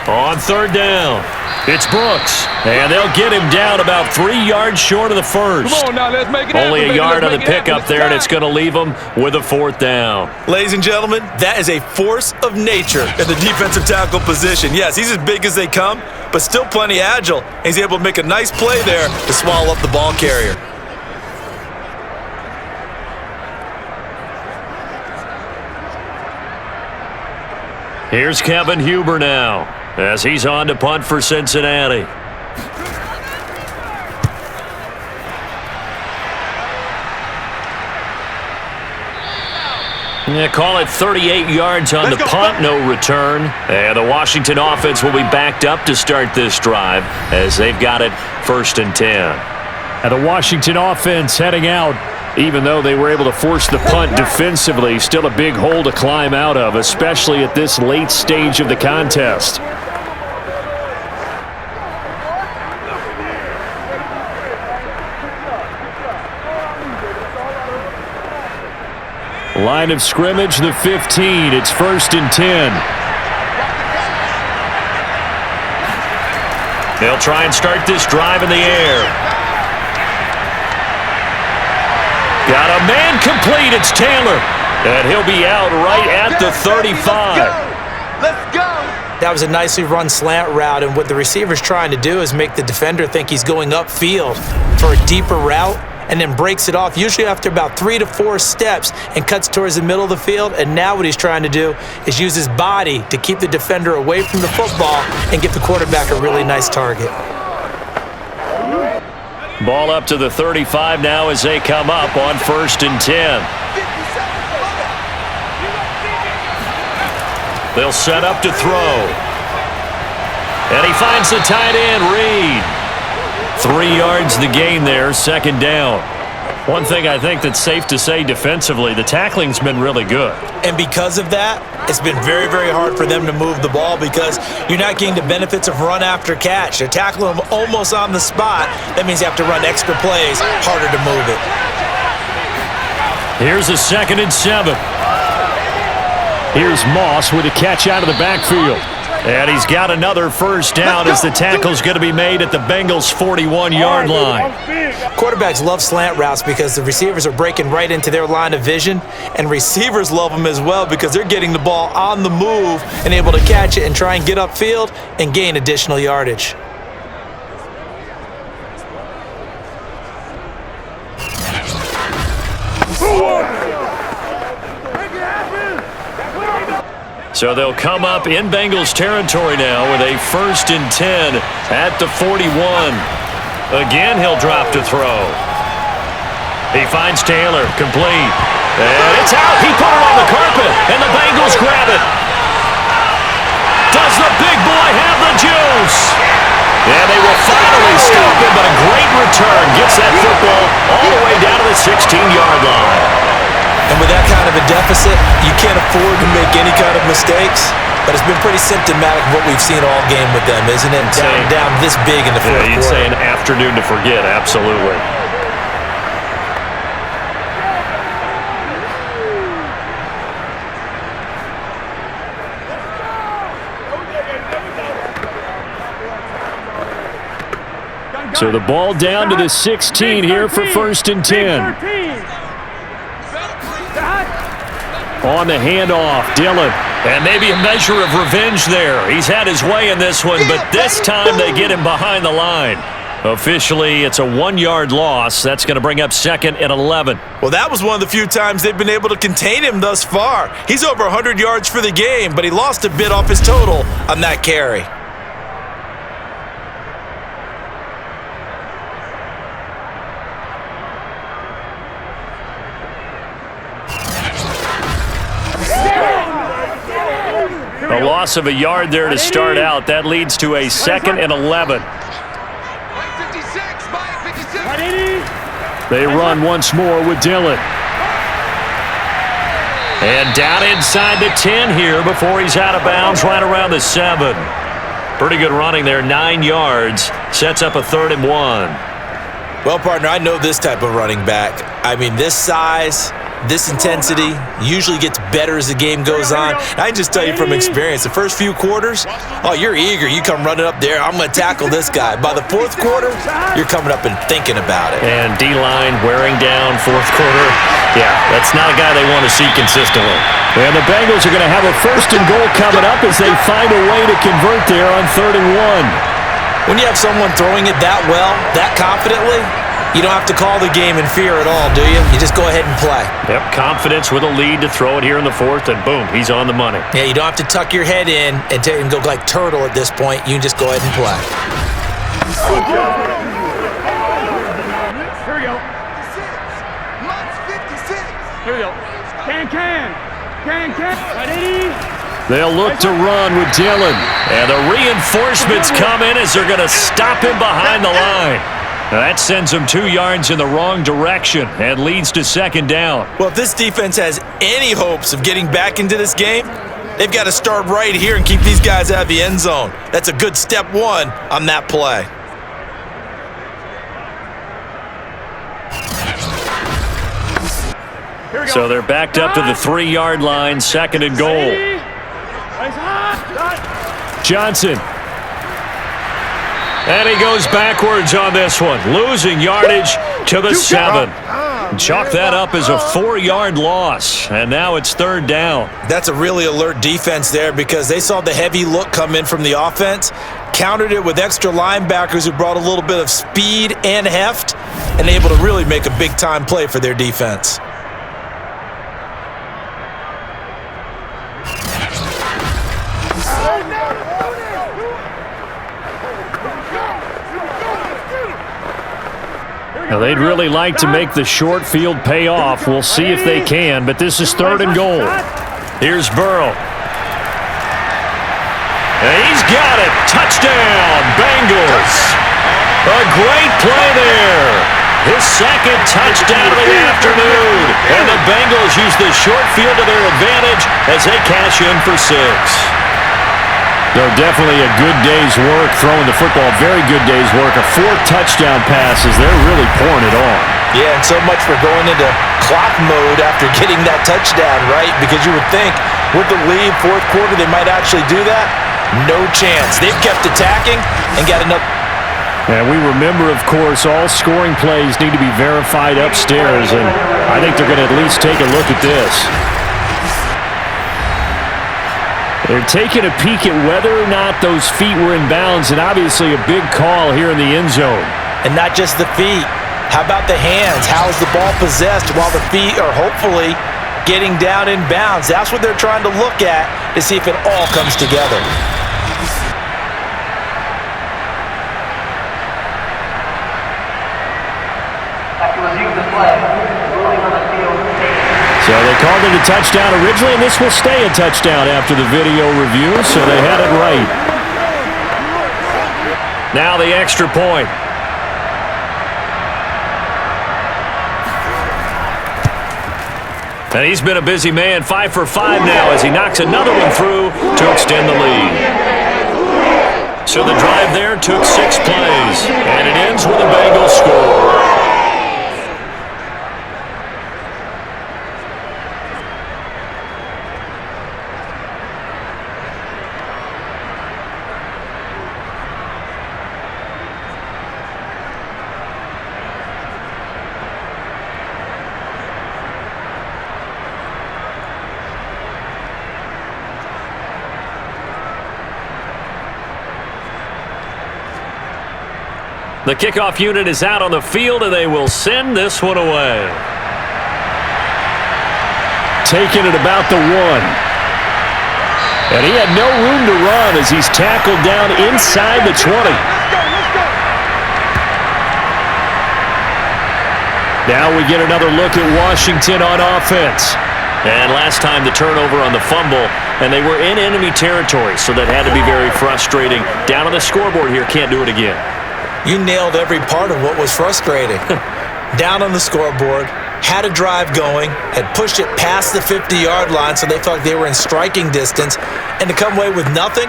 On third down, it's Brooks, and they'll get him down about 3 yards short of the first. Come on now, let's make it Only happen, a baby. yard on Let's the make it happen. pickup there, and it's going to leave them with a fourth down. Ladies and gentlemen, that is a force of nature in the defensive tackle position. Yes, he's as big as they come, but still plenty agile. He's able to make a nice play there to swallow up the ball carrier. Here's Kevin Huber now, as he's on to punt for Cincinnati. They call it 38 yards on the punt, no return. And the Washington offense will be backed up to start this drive as they've got it 1st and 10. And the Washington offense heading out, even though they were able to force the punt defensively, still a big hole to climb out of, especially at this late stage of the contest. Line of scrimmage, the 15. It's 1st and 10. They'll try and start this drive in the air. Got a man complete. It's Taylor. And he'll be out right at the 35. Let's go. That was a nicely run slant route, and what the receiver's trying to do is make the defender think he's going upfield for a deeper route, and then breaks it off, usually after about 3 to 4 steps, and cuts towards the middle of the field. And now what he's trying to do is use his body to keep the defender away from the football and give the quarterback a really nice target. Ball up to the 35 now as they come up on 1st and 10. They'll set up to throw. And he finds the tight end, Reed. 3 yards the gain there, 2nd down. One thing I think that's safe to say defensively, the tackling's been really good. And because of that, it's been very, very hard for them to move the ball because you're not getting the benefits of run after catch. They're tackling them almost on the spot. That means you have to run extra plays, harder to move it. Here's a 2nd and 7. Here's Moss with a catch out of the backfield. And he's got another 1st down as the tackle's going to be made at the Bengals' 41-yard line. Quarterbacks love slant routes because the receivers are breaking right into their line of vision, and receivers love them as well because they're getting the ball on the move and able to catch it and try and get upfield and gain additional yardage. So they'll come up in Bengals territory now with a 1st and 10 at the 41. Again, he'll drop to throw. He finds Taylor, complete. And it's out. He put it on the carpet, and the Bengals grab it. Does the big boy have the juice? And they will finally stop him, but a great return gets that football all the way down to the 16-yard line. And with that kind of a deficit, you can't afford to make any kind of mistakes. But it's been pretty symptomatic of what we've seen all game with them, isn't it? Down this big in the fourth quarter. You'd say an afternoon to forget, absolutely. So the ball down to the 16 here for 1st and 10. On the handoff, Dillon. And maybe a measure of revenge there. He's had his way in this one, but this time they get him behind the line. Officially, it's a 1-yard loss. That's going to bring up 2nd and 11. Well, that was one of the few times they've been able to contain him thus far. He's over 100 yards for the game, but he lost a bit off his total on that carry. A loss of a yard there to start out. That leads to a 2nd and 11. They run once more with Dillon. And down inside the 10 here before he's out of bounds, right around the 7. Pretty good running there, 9 yards. Sets up a 3rd and 1. Well, partner, I know this type of running back. I mean, this size, this intensity usually gets better as the game goes on. And I can just tell you from experience, the first few quarters, oh, you're eager. You come running up there, I'm going to tackle this guy. By the fourth quarter, you're coming up and thinking about it. And D-line wearing down fourth quarter. Yeah, that's not a guy they want to see consistently. And the Bengals are going to have a 1st and goal coming up as they find a way to convert there on 3rd and 1. When you have someone throwing it that well, that confidently, you don't have to call the game in fear at all, do you? You just go ahead and play. Yep, confidence with a lead to throw it here in the 4th, and boom, he's on the money. Yeah, you don't have to tuck your head in and go like turtle at this point. You can just go ahead and play. Here we go. 56. Months 56. Here we go. Can. Right, 80. They'll look to run with Dillon. And the reinforcements come in as they're going to stop him behind the line. Now that sends them 2 yards in the wrong direction and leads to 2nd down. Well, if this defense has any hopes of getting back into this game, they've got to start right here and keep these guys out of the end zone. That's a good step 1 on that play. So they're backed up to the 3-yard line, 2nd and goal. Johnson. And he goes backwards on this one, losing yardage to the 7. Chalk that up as a 4-yard loss, and now it's 3rd down. That's a really alert defense there because they saw the heavy look come in from the offense, countered it with extra linebackers who brought a little bit of speed and heft, and able to really make a big-time play for their defense. Now, they'd really like to make the short field pay off. We'll see if they can, but this is 3rd and goal. Here's Burrow. And he's got it. Touchdown, Bengals. A great play there. His 2nd touchdown of the afternoon. And the Bengals use the short field to their advantage as they cash in for 6. They're definitely a good day's work throwing the football. Very good day's work. A 4th touchdown pass as they're really pouring it on. Yeah, and so much for going into clock mode after getting that touchdown, right? Because you would think with the lead, 4th quarter, they might actually do that. No chance. They've kept attacking and got another. And we remember, of course, all scoring plays need to be verified upstairs, and I think they're going to at least take a look at this. They're taking a peek at whether or not those feet were in bounds, and obviously a big call here in the end zone. And not just the feet. How about the hands? How is the ball possessed while the feet are hopefully getting down in bounds? That's what they're trying to look at to see if it all comes together. After review of the play, ruling on the field stated. So they called it a touchdown originally, and this will stay a touchdown after the video review, so they had it right. Now the extra point. And he's been a busy man, 5 for 5 now as he knocks another one through to extend the lead. So the drive there took 6 plays, and it ends with a Bengals score. The kickoff unit is out on the field, and they will send this one away. Taking it about the 1. And he had no room to run as he's tackled down inside the 20. Now we get another look at Washington on offense. And last time the turnover on the fumble, and they were in enemy territory, so that had to be very frustrating. Down on the scoreboard here, can't do it again. You nailed every part of what was frustrating. Down on the scoreboard, had a drive going, had pushed it past the 50-yard line so they felt like they were in striking distance, and to come away with nothing,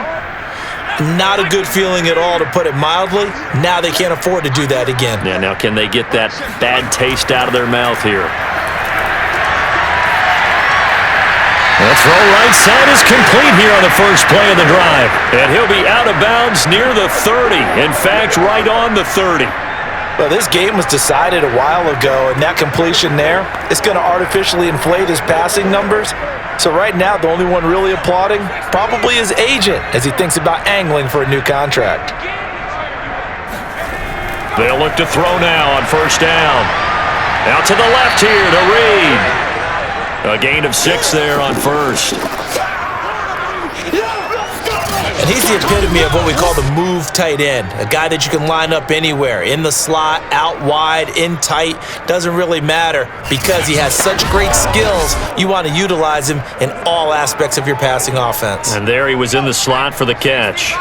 Not a good feeling at all, to put it mildly. Now they can't afford to do that again. Yeah, now can they get that bad taste out of their mouth here? The throw right side is complete here on the first play of the drive. And he'll be out of bounds near the 30. In fact, right on the 30. Well, this game was decided a while ago, and that completion there is going to artificially inflate his passing numbers. So right now, the only one really applauding probably his agent as he thinks about angling for a new contract. They'll look to throw now on first down. Out to the left here to Reed. A gain of 6 there on first. And he's the epitome of what we call the move tight end. A guy that you can line up anywhere. In the slot, out wide, in tight. Doesn't really matter because he has such great skills. You want to utilize him in all aspects of your passing offense. And there he was in the slot for the catch.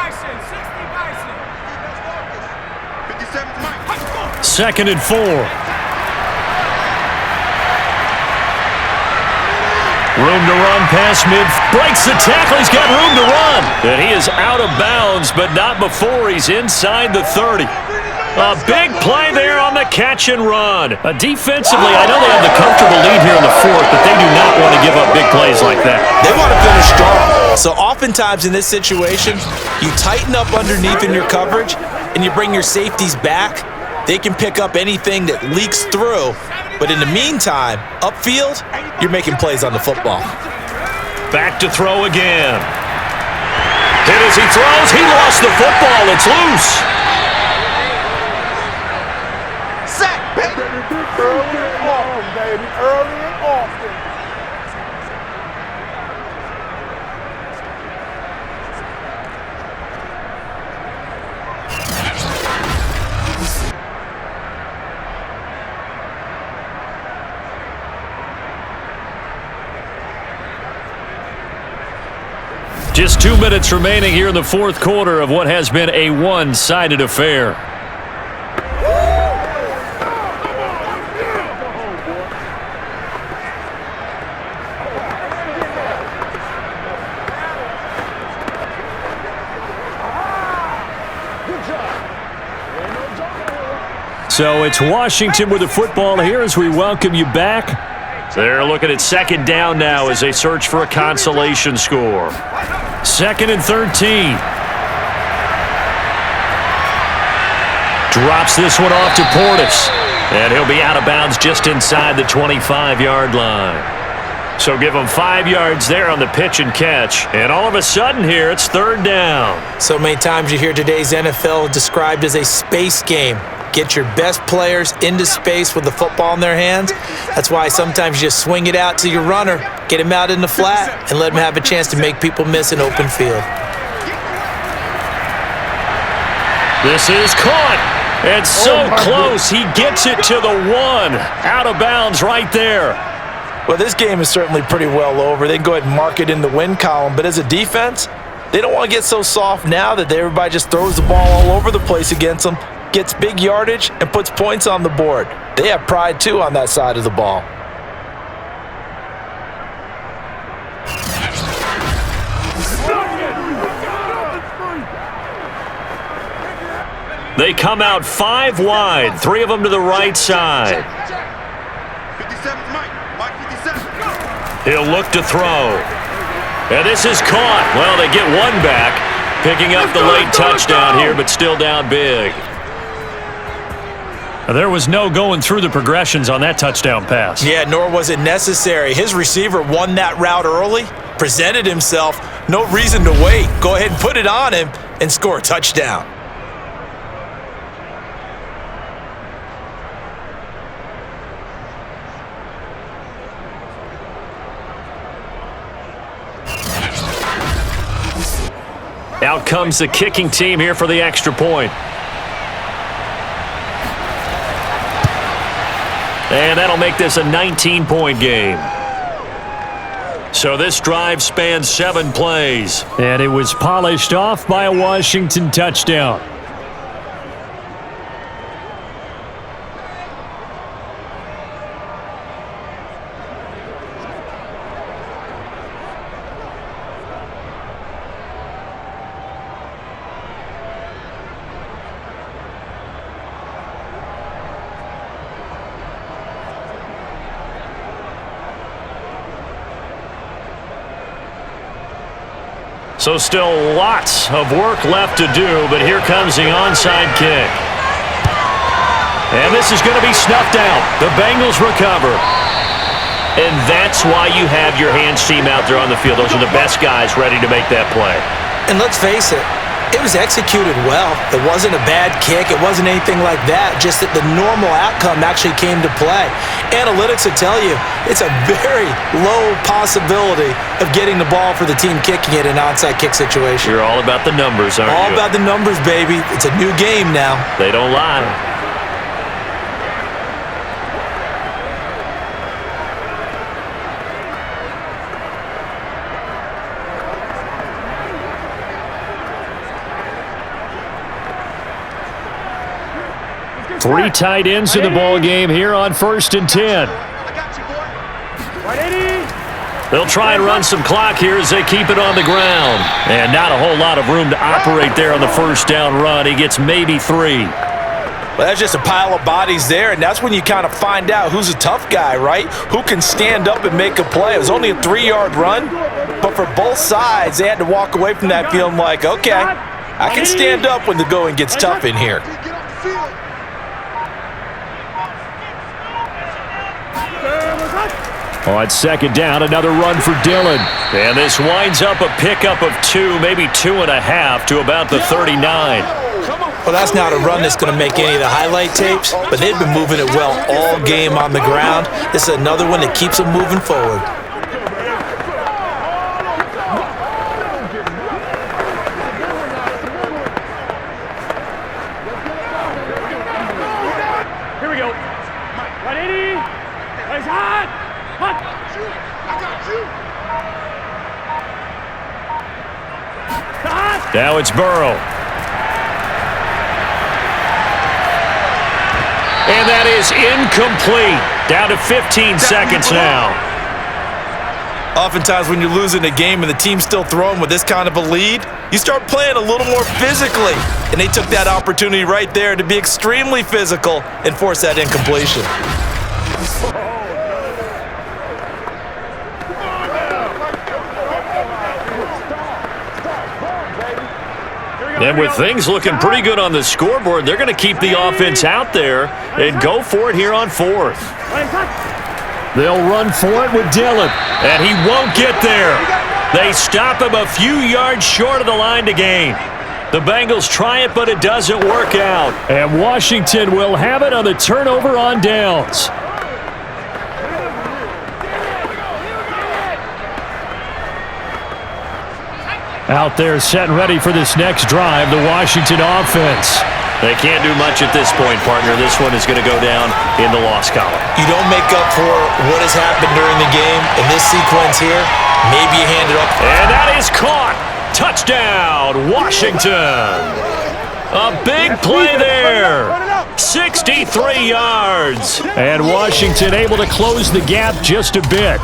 2nd and 4. Room to run past mid. Breaks the tackle. He's got room to run. And he is out of bounds, but not before he's inside the 30. A big play there on the catch and run. Defensively, I know they have the comfortable lead here in the 4th, but they do not want to give up big plays like that. They want to finish strong. So oftentimes in this situation, you tighten up underneath in your coverage, and you bring your safeties back. They can pick up anything that leaks through. But in the meantime, upfield, you're making plays on the football. Back to throw again. Hit as he throws. He lost the football. It's loose. Sack, baby. Early and often, baby. Early and often. Just 2 minutes remaining here in the 4th quarter of what has been a one-sided affair. So it's Washington with the football here as we welcome you back. They're looking at 2nd down now as they search for a consolation score. 2nd and 13. Drops this one off to Portis. And he'll be out of bounds just inside the 25-yard line. So give him 5 yards there on the pitch and catch. And all of a sudden here, it's 3rd down. So many times you hear today's NFL described as a space game. Get your best players into space with the football in their hands. That's why sometimes you just swing it out to your runner, get him out in the flat, and let him have a chance to make people miss an open field. This is caught. And so close. He gets it to the 1. Out of bounds right there. Well, this game is certainly pretty well over. They can go ahead and mark it in the win column. But as a defense, they don't want to get so soft now that everybody just throws the ball all over the place against them, gets big yardage, and puts points on the board. They have pride, too, on that side of the ball. They come out 5 wide, 3 of them to the right side. 57's Mike. Mike 57. He'll look to throw. And this is caught. Well, they get one back, picking up the late touchdown here, but still down big. There was no going through the progressions on that touchdown pass. Yeah, nor was it necessary. His receiver won that route early, presented himself, no reason to wait. Go ahead and put it on him and score a touchdown. Out comes the kicking team here for the extra point. And that'll make this a 19-point game. So this drive spans 7 plays. And it was polished off by a Washington touchdown. So still lots of work left to do, but here comes the onside kick. And this is going to be snuffed out. The Bengals recover. And that's why you have your hands team out there on the field. Those are the best guys ready to make that play. And let's face it, it was executed well. It wasn't a bad kick. It wasn't anything like that. Just that the normal outcome actually came to play. Analytics will tell you it's a very low possibility of getting the ball for the team kicking it in an onside kick situation. You're all about the numbers, aren't you? All about the numbers, baby. It's a new game now. They don't lie. Three tight ends in the ball game here on 1st and 10. They'll try and run some clock here as they keep it on the ground. And not a whole lot of room to operate there on the first down run. He gets maybe 3. Well, that's just a pile of bodies there, and that's when you kind of find out who's a tough guy, right? Who can stand up and make a play. It was only a 3-yard run, but for both sides, they had to walk away from that feeling like, okay, I can stand up when the going gets tough in here. On 2nd down, another run for Dillon. And this winds up a pickup of 2, maybe 2.5 to about the 39. Well, that's not a run that's going to make any of the highlight tapes, but they've been moving it well all game on the ground. This is another one that keeps them moving forward. Here we go. 180. He's hot. Hot. I got you. Now it's Burrow. And that is incomplete. Down to 15 seconds now. Oftentimes when you're losing a game and the team's still throwing with this kind of a lead, you start playing a little more physically. And they took that opportunity right there to be extremely physical and force that incompletion. And with things looking pretty good on the scoreboard, they're going to keep the offense out there and go for it here on 4th. They'll run for it with Dillon, and he won't get there. They stop him a few yards short of the line to gain. The Bengals try it, but it doesn't work out. And Washington will have it on the turnover on downs. Out there set and ready for this next drive, the Washington offense. They can't do much at this point, partner. This one is going to go down in the loss column. You don't make up for what has happened during the game. In this sequence here, maybe you hand it up. And that is caught. Touchdown, Washington. A big play there. 63 yards. And Washington able to close the gap just a bit.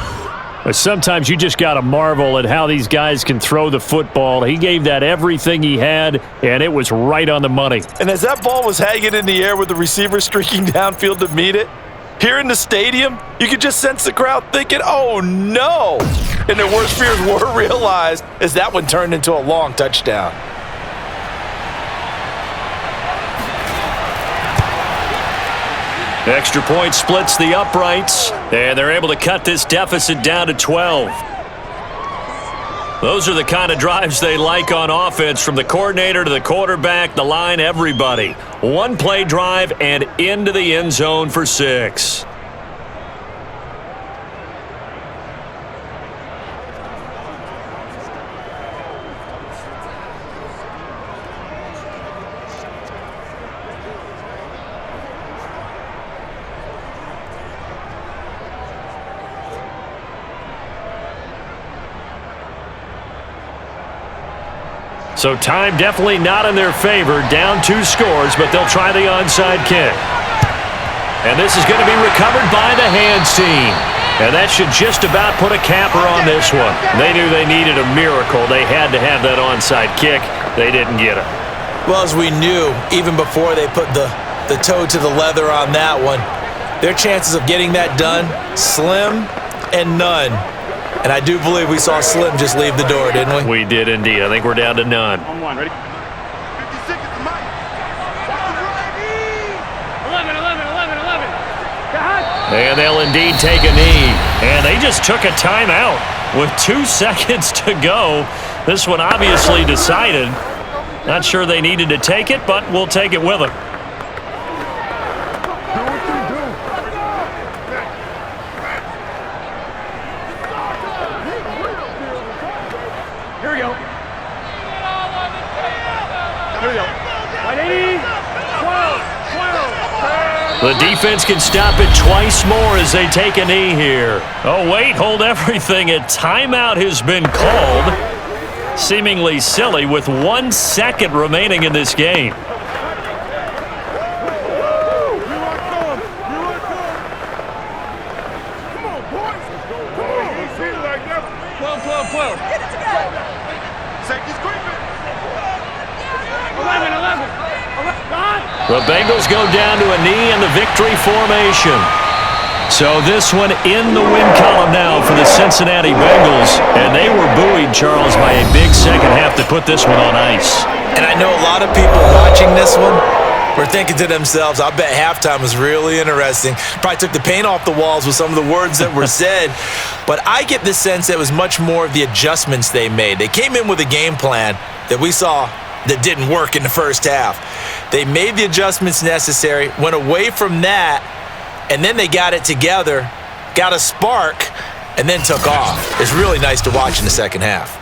But sometimes you just got to marvel at how these guys can throw the football. He gave that everything he had, and it was right on the money. And as that ball was hanging in the air with the receiver streaking downfield to meet it, here in the stadium, you could just sense the crowd thinking, oh, no. And their worst fears were realized as that one turned into a long touchdown. Extra point splits the uprights, and they're able to cut this deficit down to 12. Those are the kind of drives they like on offense, from the coordinator to the quarterback, the line, everybody. One play drive and into the end zone for 6. So time definitely not in their favor. Down 2 scores, but they'll try the onside kick. And this is going to be recovered by the hands team. And that should just about put a capper on this one. They knew they needed a miracle. They had to have that onside kick. They didn't get it. Well, as we knew, even before they put the toe to the leather on that one, their chances of getting that done, slim and none. And I do believe we saw Slim just leave the door, didn't we? We did indeed. I think we're down to none. On one, ready? 50 seconds to Mike. 11. And they'll indeed take a knee. And they just took a timeout with 2 seconds to go. This one obviously decided. Not sure they needed to take it, but we'll take it with them. Here we go. Here we go. 180. 12. The defense can stop it twice more as they take a knee here. Oh, wait, hold everything. A timeout has been called. Seemingly silly with 1 second remaining in this game. The Bengals go down to a knee in the victory formation. So this one in the win column now for the Cincinnati Bengals. And they were buoyed, Charles, by a big second half to put this one on ice. And I know a lot of people watching this one were thinking to themselves, I bet halftime was really interesting. Probably took the paint off the walls with some of the words that were said. But I get the sense that it was much more of the adjustments they made. They came in with a game plan that we saw that didn't work in the first half. They made the adjustments necessary, went away from that, and then they got it together, got a spark, and then took off. It's really nice to watch in the second half.